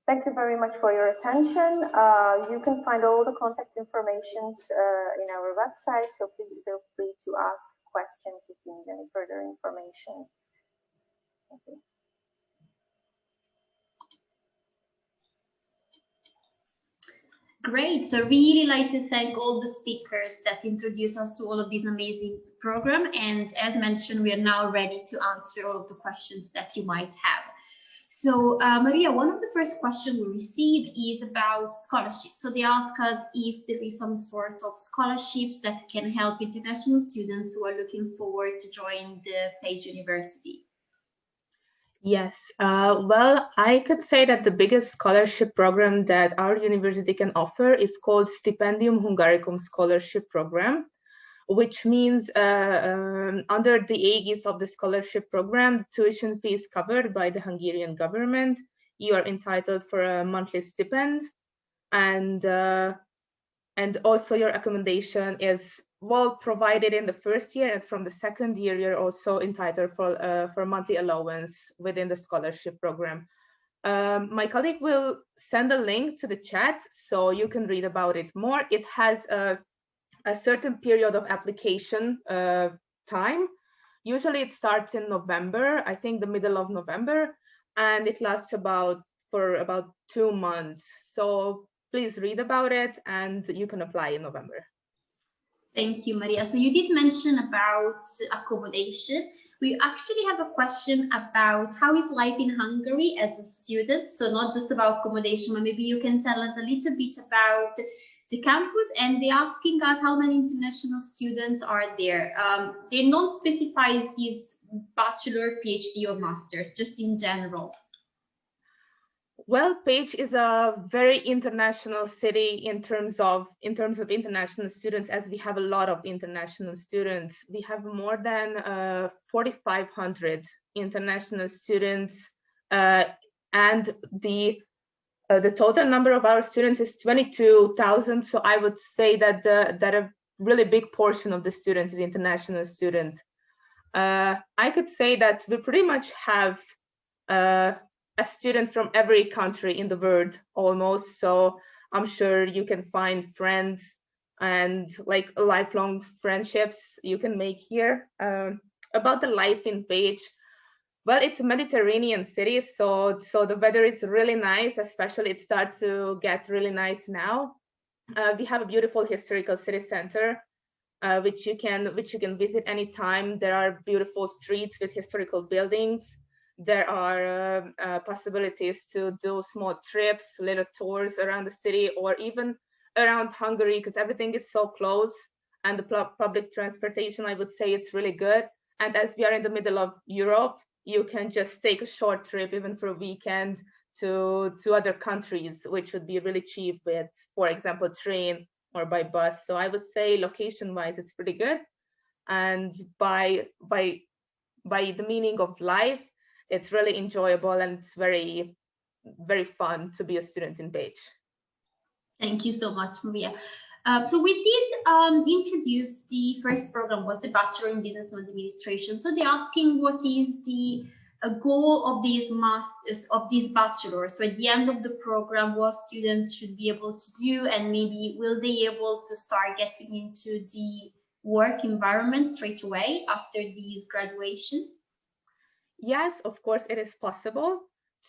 Thank you very much for your attention. You can find all the contact information in our website, so please feel free to ask questions if you need any further information. Thank you. Great. So really like to thank all the speakers that introduced us to all of this amazing program. And as mentioned, we are now ready to answer all of the questions that you might have. So Maria, one of the first questions we received is about scholarships. So they ask us if there is some sort of scholarships that can help international students who are looking forward to join the Pécs University. Yes, well, I could say that the biggest scholarship program that our university can offer is called Stependium Hungaricum scholarship program, which means under the aegis of the scholarship program, the tuition fee is covered by the Hungarian government. You are entitled for a monthly stipend, and also your accommodation is well provided in the first year, and from the second year you're also entitled for monthly allowance within the scholarship program. My colleague will send a link to the chat so you can read about it more. It has a certain period of application time. Usually it starts in November, I think the middle of November, and it lasts for about 2 months. So please read about it and you can apply in November. Thank you, Maria. So you did mention about accommodation. We actually have a question about how is life in Hungary as a student. So not just about accommodation, but maybe you can tell us a little bit about the campus. And they're asking us how many international students are there. They don't specify if it's bachelor, PhD, or master's, just in general. Well, Pécs is a very international city in terms of international students, as we have a lot of international students. We have more than 4,500 international students, and the total number of our students is 22,000. So I would say that a really big portion of the students is international student. I could say that we pretty much have a student from every country in the world almost, so I'm sure you can find friends and like lifelong friendships you can make here. About the life in Pécs, well, it's a Mediterranean city, so the weather is really nice, especially it starts to get really nice now. We have a beautiful historical city center which you can visit anytime. There are beautiful streets with historical buildings. There are possibilities to do small trips, little tours around the city, or even around Hungary, because everything is so close, and the public transportation, I would say, it's really good. And as we are in the middle of Europe, you can just take a short trip, even for a weekend, to other countries, which would be really cheap with, for example, train or by bus. So I would say location-wise, it's pretty good. And by the meaning of life, it's really enjoyable, and it's very, very fun to be a student in Pécs. Thank you so much, Maria. So we did introduce the first program was the Bachelor in Business and Administration. So they're asking what is the a goal of these bachelors. So at the end of the program, what students should be able to do, and maybe will they able to start getting into the work environment straight away after these graduation? Yes, of course, it is possible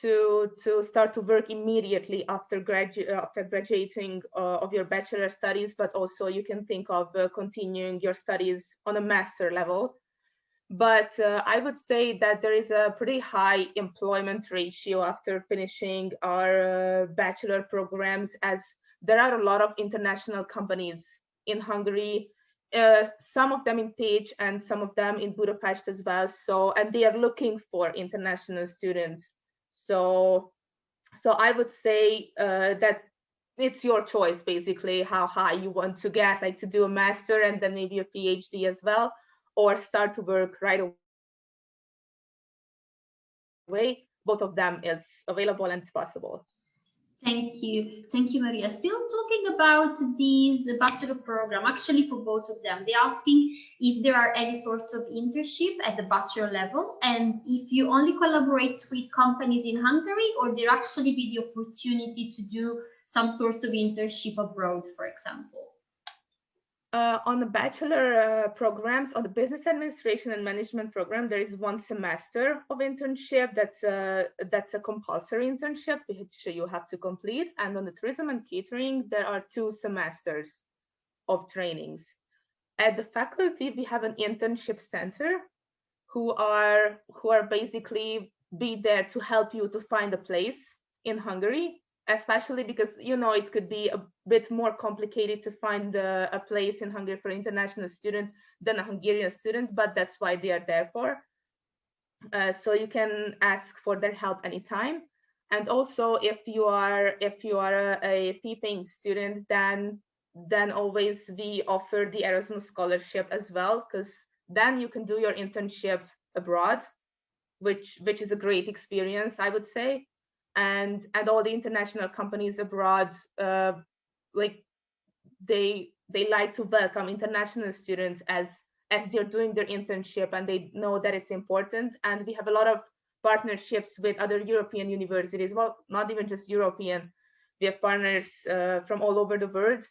to start to work immediately after graduating of your bachelor studies, but also you can think of continuing your studies on a master level. But I would say that there is a pretty high employment ratio after finishing our bachelor programs, as there are a lot of international companies in Hungary, some of them in Pécs and some of them in Budapest as well. So, and they are looking for international students. So I would say that it's your choice, basically, how high you want to get, like to do a master and then maybe a PhD as well, or start to work right away. Both of them is available and it's possible. Thank you, Maria. Still talking about these bachelor program, actually for both of them, they're asking if there are any sorts of internship at the bachelor level, and if you only collaborate with companies in Hungary, or there actually be the opportunity to do some sort of internship abroad, for example. On the bachelor programs, on the business administration and management program, there is 1 semester of internship. That's a compulsory internship which you have to complete. And on the tourism and catering, there are 2 semesters of trainings. At the faculty, we have an internship center who are basically be there to help you to find a place in Hungary, especially because, you know, it could be a bit more complicated to find a place in Hungary for an international student than a Hungarian student, but that's why they are there for. So you can ask for their help anytime. And also, if you are a fee-paying student, then always we offer the Erasmus scholarship as well, because then you can do your internship abroad, which is a great experience, I would say. And all the international companies abroad, like they like to welcome international students as they're doing their internship, and they know that it's important. And we have a lot of partnerships with other European universities. Well, not even just European. We have partners from all over the world.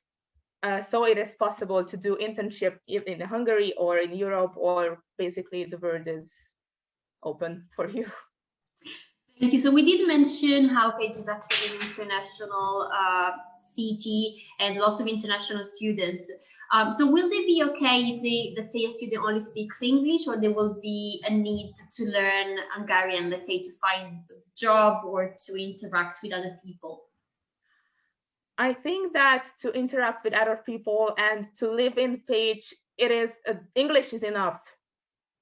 So it is possible to do internship in Hungary or in Europe, or basically the world is open for you. Thank you. So we did mention how Pécs is actually an international city and lots of international students. So will they be okay if let's say a student only speaks English, or there will be a need to learn Hungarian, let's say to find a job or to interact with other people? I think that to interact with other people and to live in Pécs, English is enough,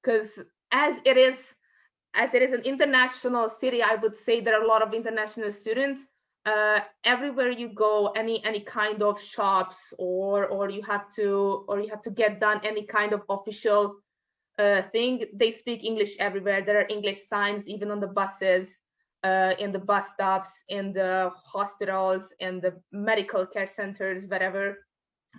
because as it is an international city, I would say there are a lot of international students. Everywhere you go, any kind of shops, or you have to get done any kind of official thing, they speak English everywhere. There are English signs even on the buses, in the bus stops, in the hospitals, in the medical care centers, wherever.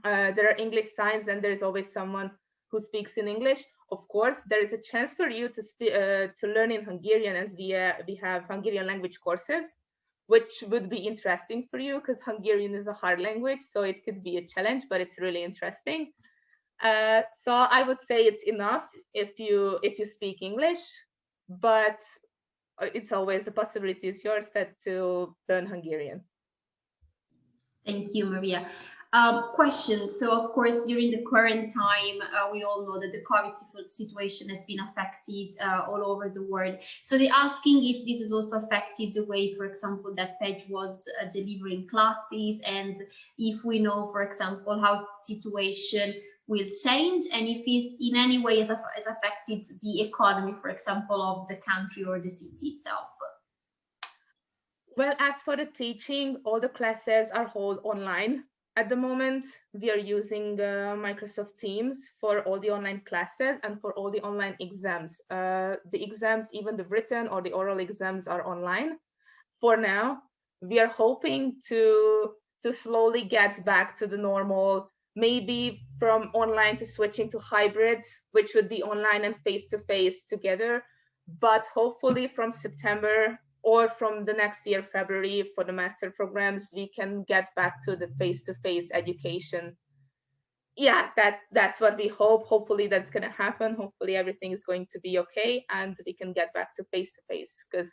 There are English signs, and there's always someone who speaks in English. Of course, there is a chance for you to learn in Hungarian, as we have Hungarian language courses, which would be interesting for you, because Hungarian is a hard language, so it could be a challenge, but it's really interesting. So I would say it's enough if you speak English, but it's always the possibility is yours to learn Hungarian. Thank you, Maria. Question. So, of course, during the current time, we all know that the COVID situation has been affected all over the world. So they're asking if this has also affected the way, for example, that Pécs was delivering classes, and if we know, for example, how situation will change, and if it in any way has affected the economy, for example, of the country or the city itself. Well, as for the teaching, all the classes are held online. At the moment, we are using Microsoft Teams for all the online classes and for all the online exams. The exams, even the written or the oral exams, are online. For now, we are hoping to slowly get back to the normal, maybe from online to switching to hybrids, which would be online and face-to-face together. but hopefully from September or from the next year, February, for the master programs, we can get back to the face-to-face education. Yeah, that's what we hope. Hopefully that's going to happen. Hopefully everything is going to be okay and we can get back to face-to-face, because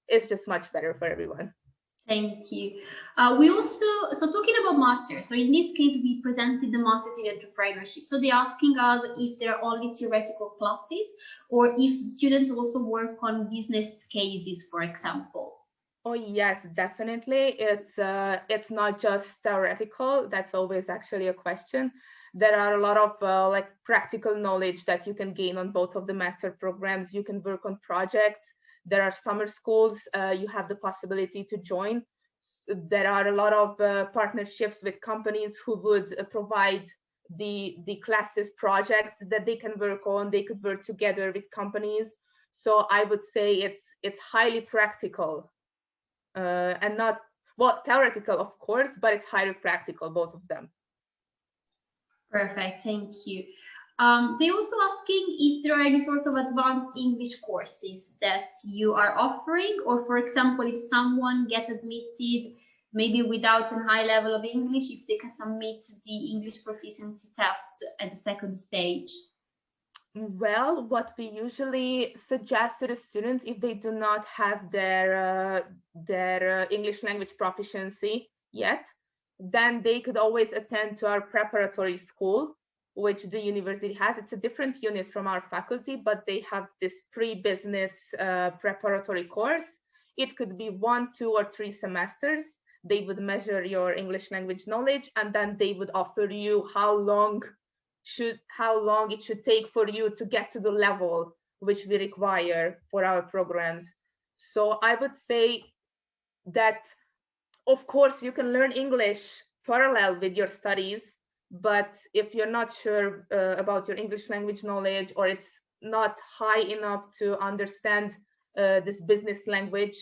it's just much better for everyone. Thank you. We also, so talking about masters, so in this case, we presented the masters in entrepreneurship. So they're asking us if there are only theoretical classes or if students also work on business cases, for example. Oh yes, definitely. It's not just theoretical. That's always actually a question. There are a lot of like practical knowledge that you can gain on both of the master programs. You can work on projects. There are summer schools you have the possibility to join. There are a lot of partnerships with companies who would provide the classes projects that they can work on. They could work together with companies. So I would say it's highly practical and not, well, theoretical, of course, but it's highly practical, both of them. Perfect, thank you. They're also asking if there are any sort of advanced English courses that you are offering, or for example, if someone gets admitted maybe without a high level of English, if they can submit the English proficiency test at the second stage. Well, what we usually suggest to the students, if they do not have their English language proficiency yet, then they could always attend to our preparatory school, which the university has. It's a different unit from our faculty, but they have this pre-business preparatory course. It could be 1, 2, or 3 semesters. They would measure your English language knowledge, and then they would offer you how long it should take for you to get to the level which we require for our programs. So I would say that, of course, you can learn English parallel with your studies, but if you're not sure about your English language knowledge, or it's not high enough to understand this business language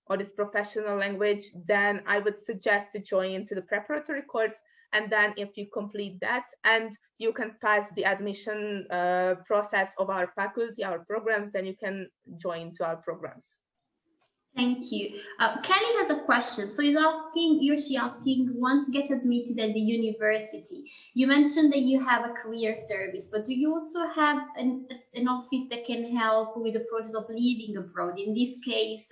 or this professional language, then I would suggest to join into the preparatory course. And then if you complete that and you can pass the admission process of our faculty, our programs, then you can join to our programs. Thank you. Kelly has a question. So he or she asking, once get admitted at the university, you mentioned that you have a career service, but do you also have an office that can help with the process of living abroad? In this case,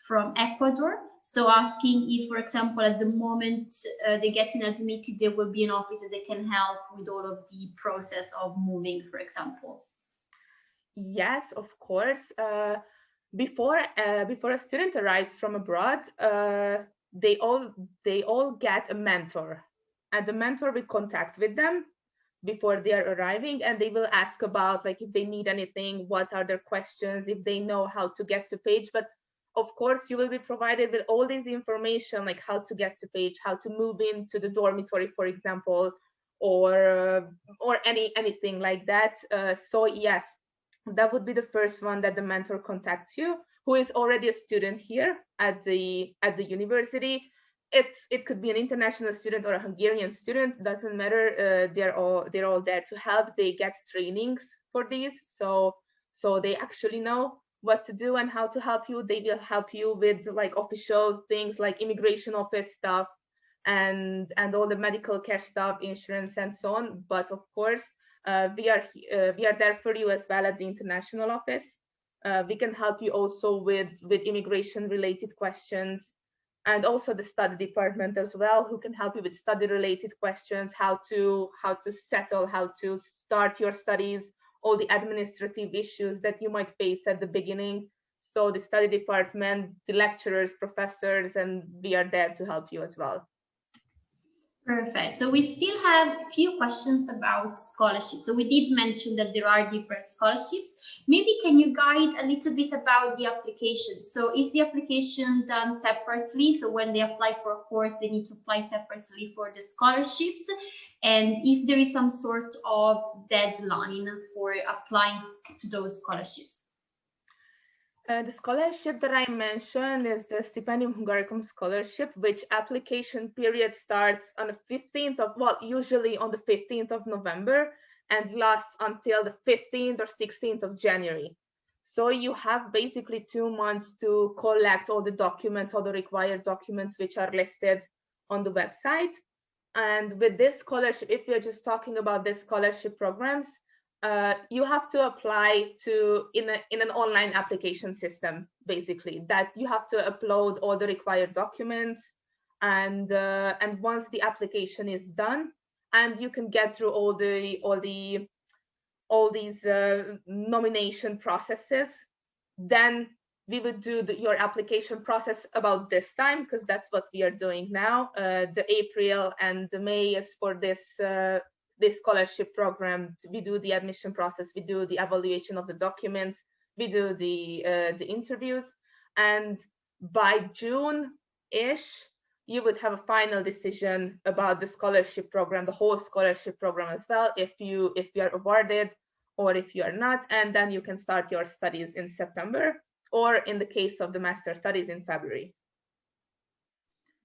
from Ecuador. So asking if, for example, at the moment they're getting admitted, there will be an office that can help with all of the process of moving, for example. Yes, of course. Before a student arrives from abroad, they all get a mentor, and the mentor will contact with them before they are arriving, and they will ask about, like, if they need anything, what are their questions, if they know how to get to Pécs. But of course, you will be provided with all this information, like how to get to Pécs, how to move into the dormitory, for example, or anything like that. So yes, that would be the first one, that the mentor contacts you, who is already a student here at the university. It could be an international student or a Hungarian student, doesn't matter. They're all there to help. They get trainings for these, so they actually know what to do and how to help you. They will help you with like official things like immigration office stuff and all the medical care stuff, insurance, and so on. But of course, we are there for you as well at the international office. We can help you also with immigration related questions, and also the study department as well, who can help you with study related questions, how to settle, how to start your studies, all the administrative issues that you might face at the beginning. So the study department, the lecturers, professors, and we are there to help you as well. Perfect. So we still have a few questions about scholarships. So we did mention that there are different scholarships. Maybe can you guide a little bit about the application? So is the application done separately? So when they apply for a course, they need to apply separately for the scholarships? And if there is some sort of deadline for applying to those scholarships? The scholarship that I mentioned is the Stependium Hungaricum scholarship, which application period starts on the 15th of, well, usually on the 15th of November and lasts until the 15th or 16th of January. So you have basically 2 months to collect all the documents, all the required documents which are listed on the website. And with this scholarship, if we're just talking about this scholarship programs, you have to apply to in an online application system, basically, that you have to upload all the required documents, and once the application is done and you can get through all these nomination processes, then we would do your application process about this time, because that's what we are doing now. The April and the May is for this scholarship program. We do the admission process, we do the evaluation of the documents, we do the interviews, and by June-ish, you would have a final decision about the scholarship program, the whole scholarship program as well, if you are awarded or if you are not, and then you can start your studies in September, or in the case of the master studies, in February.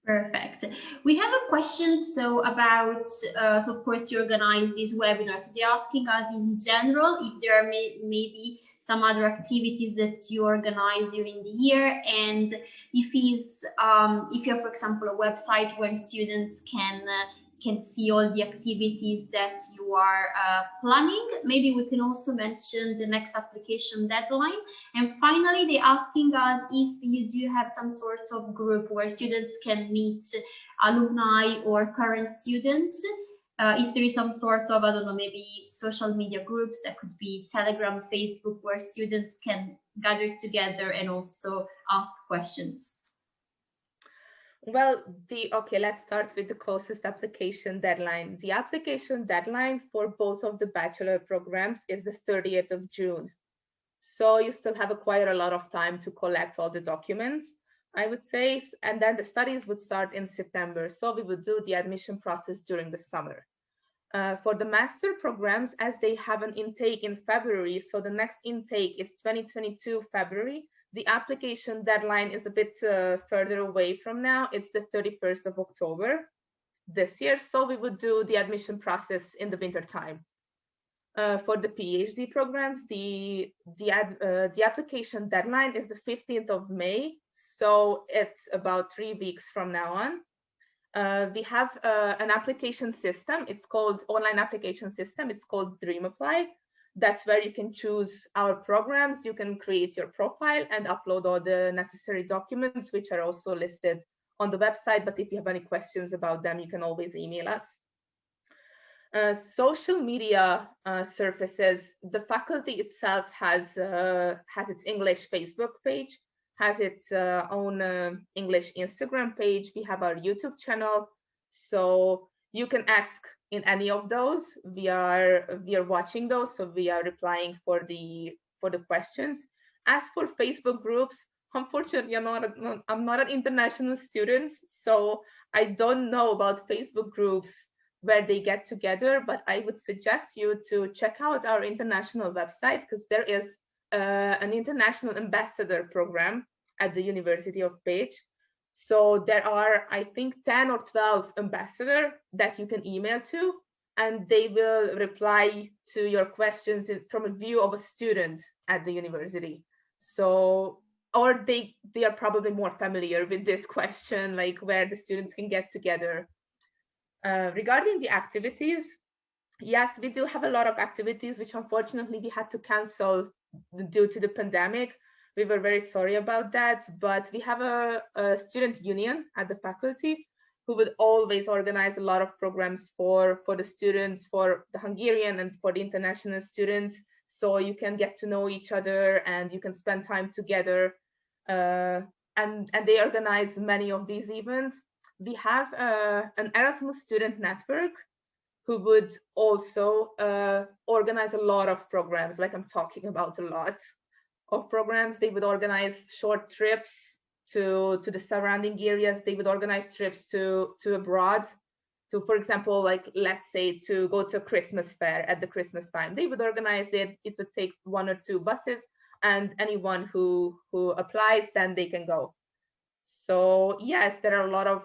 Perfect. We have a question about, so of course you organize these webinars. So they're asking us in general if there are maybe some other activities that you organize during the year, and if you have, for example, a website where students can see all the activities that you are planning. Maybe we can also mention the next application deadline. And finally, they're asking us if you do have some sort of group where students can meet alumni or current students. If there is some sort of, I don't know, maybe social media groups, that could be Telegram, Facebook, where students can gather together and also ask questions. Well, okay, let's start with the closest application deadline. The application deadline for both of the bachelor programs is the 30th of June. So you still have quite a lot of time to collect all the documents, I would say, and then the studies would start in September. So we would do the admission process during the summer. For the master programs, as they have an intake in February, so the next intake is 2022 February, the application deadline is a bit further away from now. It's the 31st of October this year. So we would do the admission process in the winter time. For the PhD programs, the application deadline is the 15th of May. So it's about 3 weeks from now on. We have an application system. It's called online application system. It's called Dream Apply. That's where you can choose our programs. You can create your profile and upload all the necessary documents, which are also listed on the website. But if you have any questions about them, you can always email us. Social media surfaces. The faculty itself has its English Facebook page, has its own English Instagram page. We have our YouTube channel, so you can ask in any of those. We are watching those, so we are replying for the questions. As for Facebook groups, unfortunately, I'm not an international student, so I don't know about Facebook groups where they get together, but I would suggest you to check out our international website, because there is an international ambassador program at the University of Pécs. So there are, I think, 10 or 12 ambassadors that you can email to, and they will reply to your questions from a view of a student at the university. So, or they are probably more familiar with this question, like where the students can get together. Regarding the activities, yes, we do have a lot of activities, which unfortunately we had to cancel due to the pandemic. We were very sorry about that, but we have a student union at the faculty who would always organize a lot of programs for the students, for the Hungarian and for the international students. So you can get to know each other and you can spend time together. And they organize many of these events. We have an Erasmus student network who would also organize a lot of programs, like I'm talking about a lot of programs. They would organize short trips to the surrounding areas. They would organize trips to abroad, to, for example, like, let's say, to go to a Christmas fair at the Christmas time. They would organize it. It would take 1 or 2 buses, and anyone who applies, then they can go. So yes, there are a lot of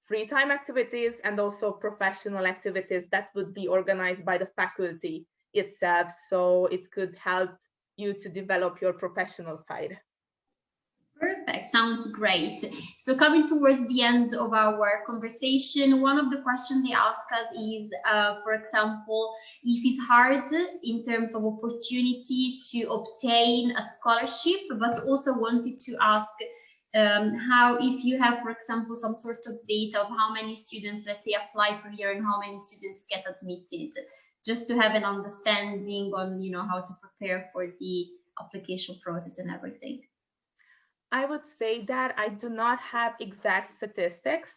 free time activities and also professional activities that would be organized by the faculty itself. So it could help you to develop your professional side. Perfect, sounds great. So coming towards the end of our conversation, one of the questions they ask us is, for example, if it's hard in terms of opportunity to obtain a scholarship, but also wanted to ask how, if you have, for example, some sort of data of how many students, let's say, apply per year and how many students get admitted, just to have an understanding on, you know, how to prepare for the application process and everything. I would say that I do not have exact statistics,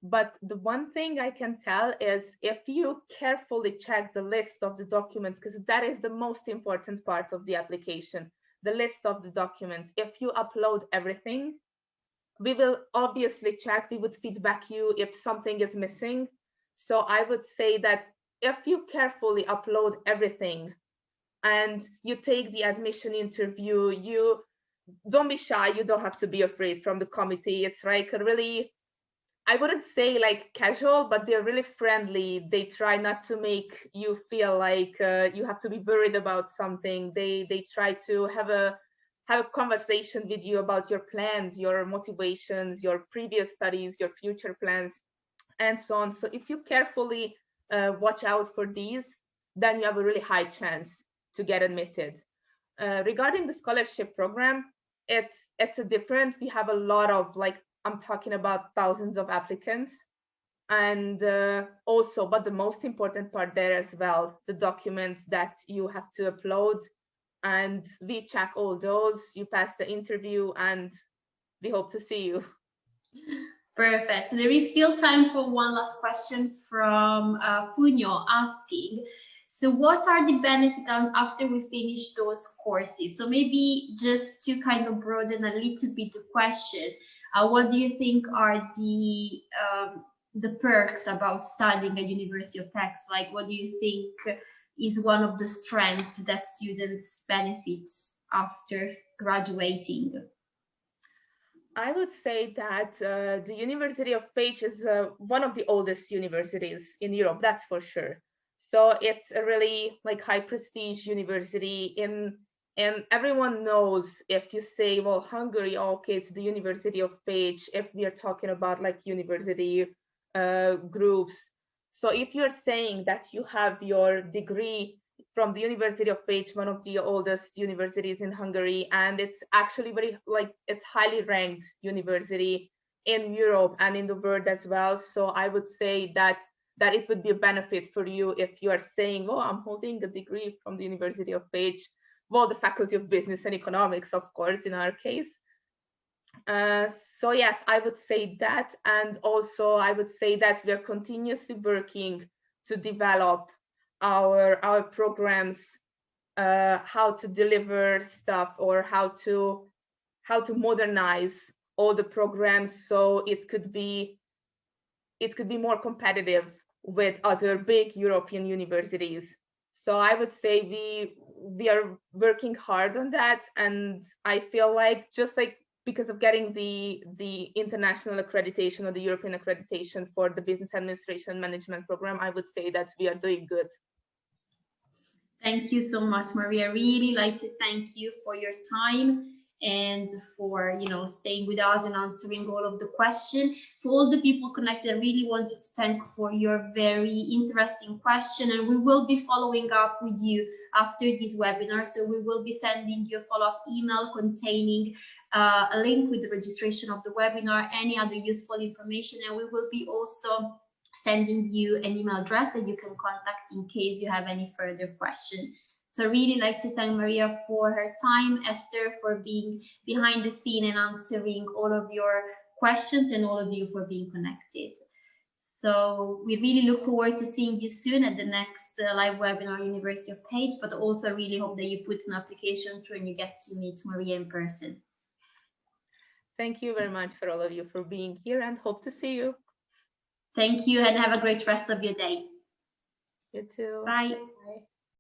but the one thing I can tell is if you carefully check the list of the documents, because that is the most important part of the application, the list of the documents. If you upload everything, we will obviously check, we would feedback you if something is missing. So I would say that if you carefully upload everything and you take the admission interview, you don't be shy, you don't have to be afraid from the committee. It's like a really, I wouldn't say like casual, but they're really friendly. They try not to make you feel like you have to be worried about something. They try to have a conversation with you about your plans, your motivations, your previous studies, your future plans, and so on. So if you carefully watch out for these, then you have a really high chance to get admitted. Regarding the scholarship program, it's a different, we have a lot of, like, I'm talking about thousands of applicants, and also, but the most important part there as well, the documents that you have to upload, and we check all those, you pass the interview, and we hope to see you. Perfect. So there is still time for one last question from Punyo asking, so what are the benefits after we finish those courses? So maybe just to kind of broaden a little bit the question, what do you think are the perks about studying at University of Pécs? Like, what do you think is one of the strengths that students benefit after graduating? I would say that the University of Pécs is one of the oldest universities in Europe, that's for sure. So it's a really like high prestige university, and everyone knows if you say, well, Hungary, okay, it's the University of Pécs, if we are talking about like university groups. So if you're saying that you have your degree from the University of Pécs, one of the oldest universities in Hungary, and it's actually very, like, it's highly ranked university in Europe and in the world as well. So I would say that it would be a benefit for you if you are saying, oh, I'm holding a degree from the University of Pécs, well, the Faculty of Business and Economics, of course, in our case. So yes, I would say that, and also I would say that we are continuously working to develop our programs, how to deliver stuff, or how to modernize all the programs so it could be more competitive with other big European universities. So I would say we are working hard on that, and I feel like, just like because of getting the international accreditation or the European accreditation for the business administration management program, I would say that we are doing good. Thank you so much, Maria. Really like to thank you for your time and for, you know, staying with us and answering all of the questions. For all the people connected, I really wanted to thank for your very interesting question, and we will be following up with you after this webinar. So we will be sending you a follow-up email containing a link with the registration of the webinar, any other useful information, and we will be also sending you an email address that you can contact in case you have any further question. So I really like to thank Maria for her time, Esther for being behind the scene and answering all of your questions, and all of you for being connected. So we really look forward to seeing you soon at the next live webinar, University of Pécs, but also really hope that you put an application through and you get to meet Maria in person. Thank you very much for all of you for being here, and hope to see you. Thank you, and have a great rest of your day. You too. Bye. Bye.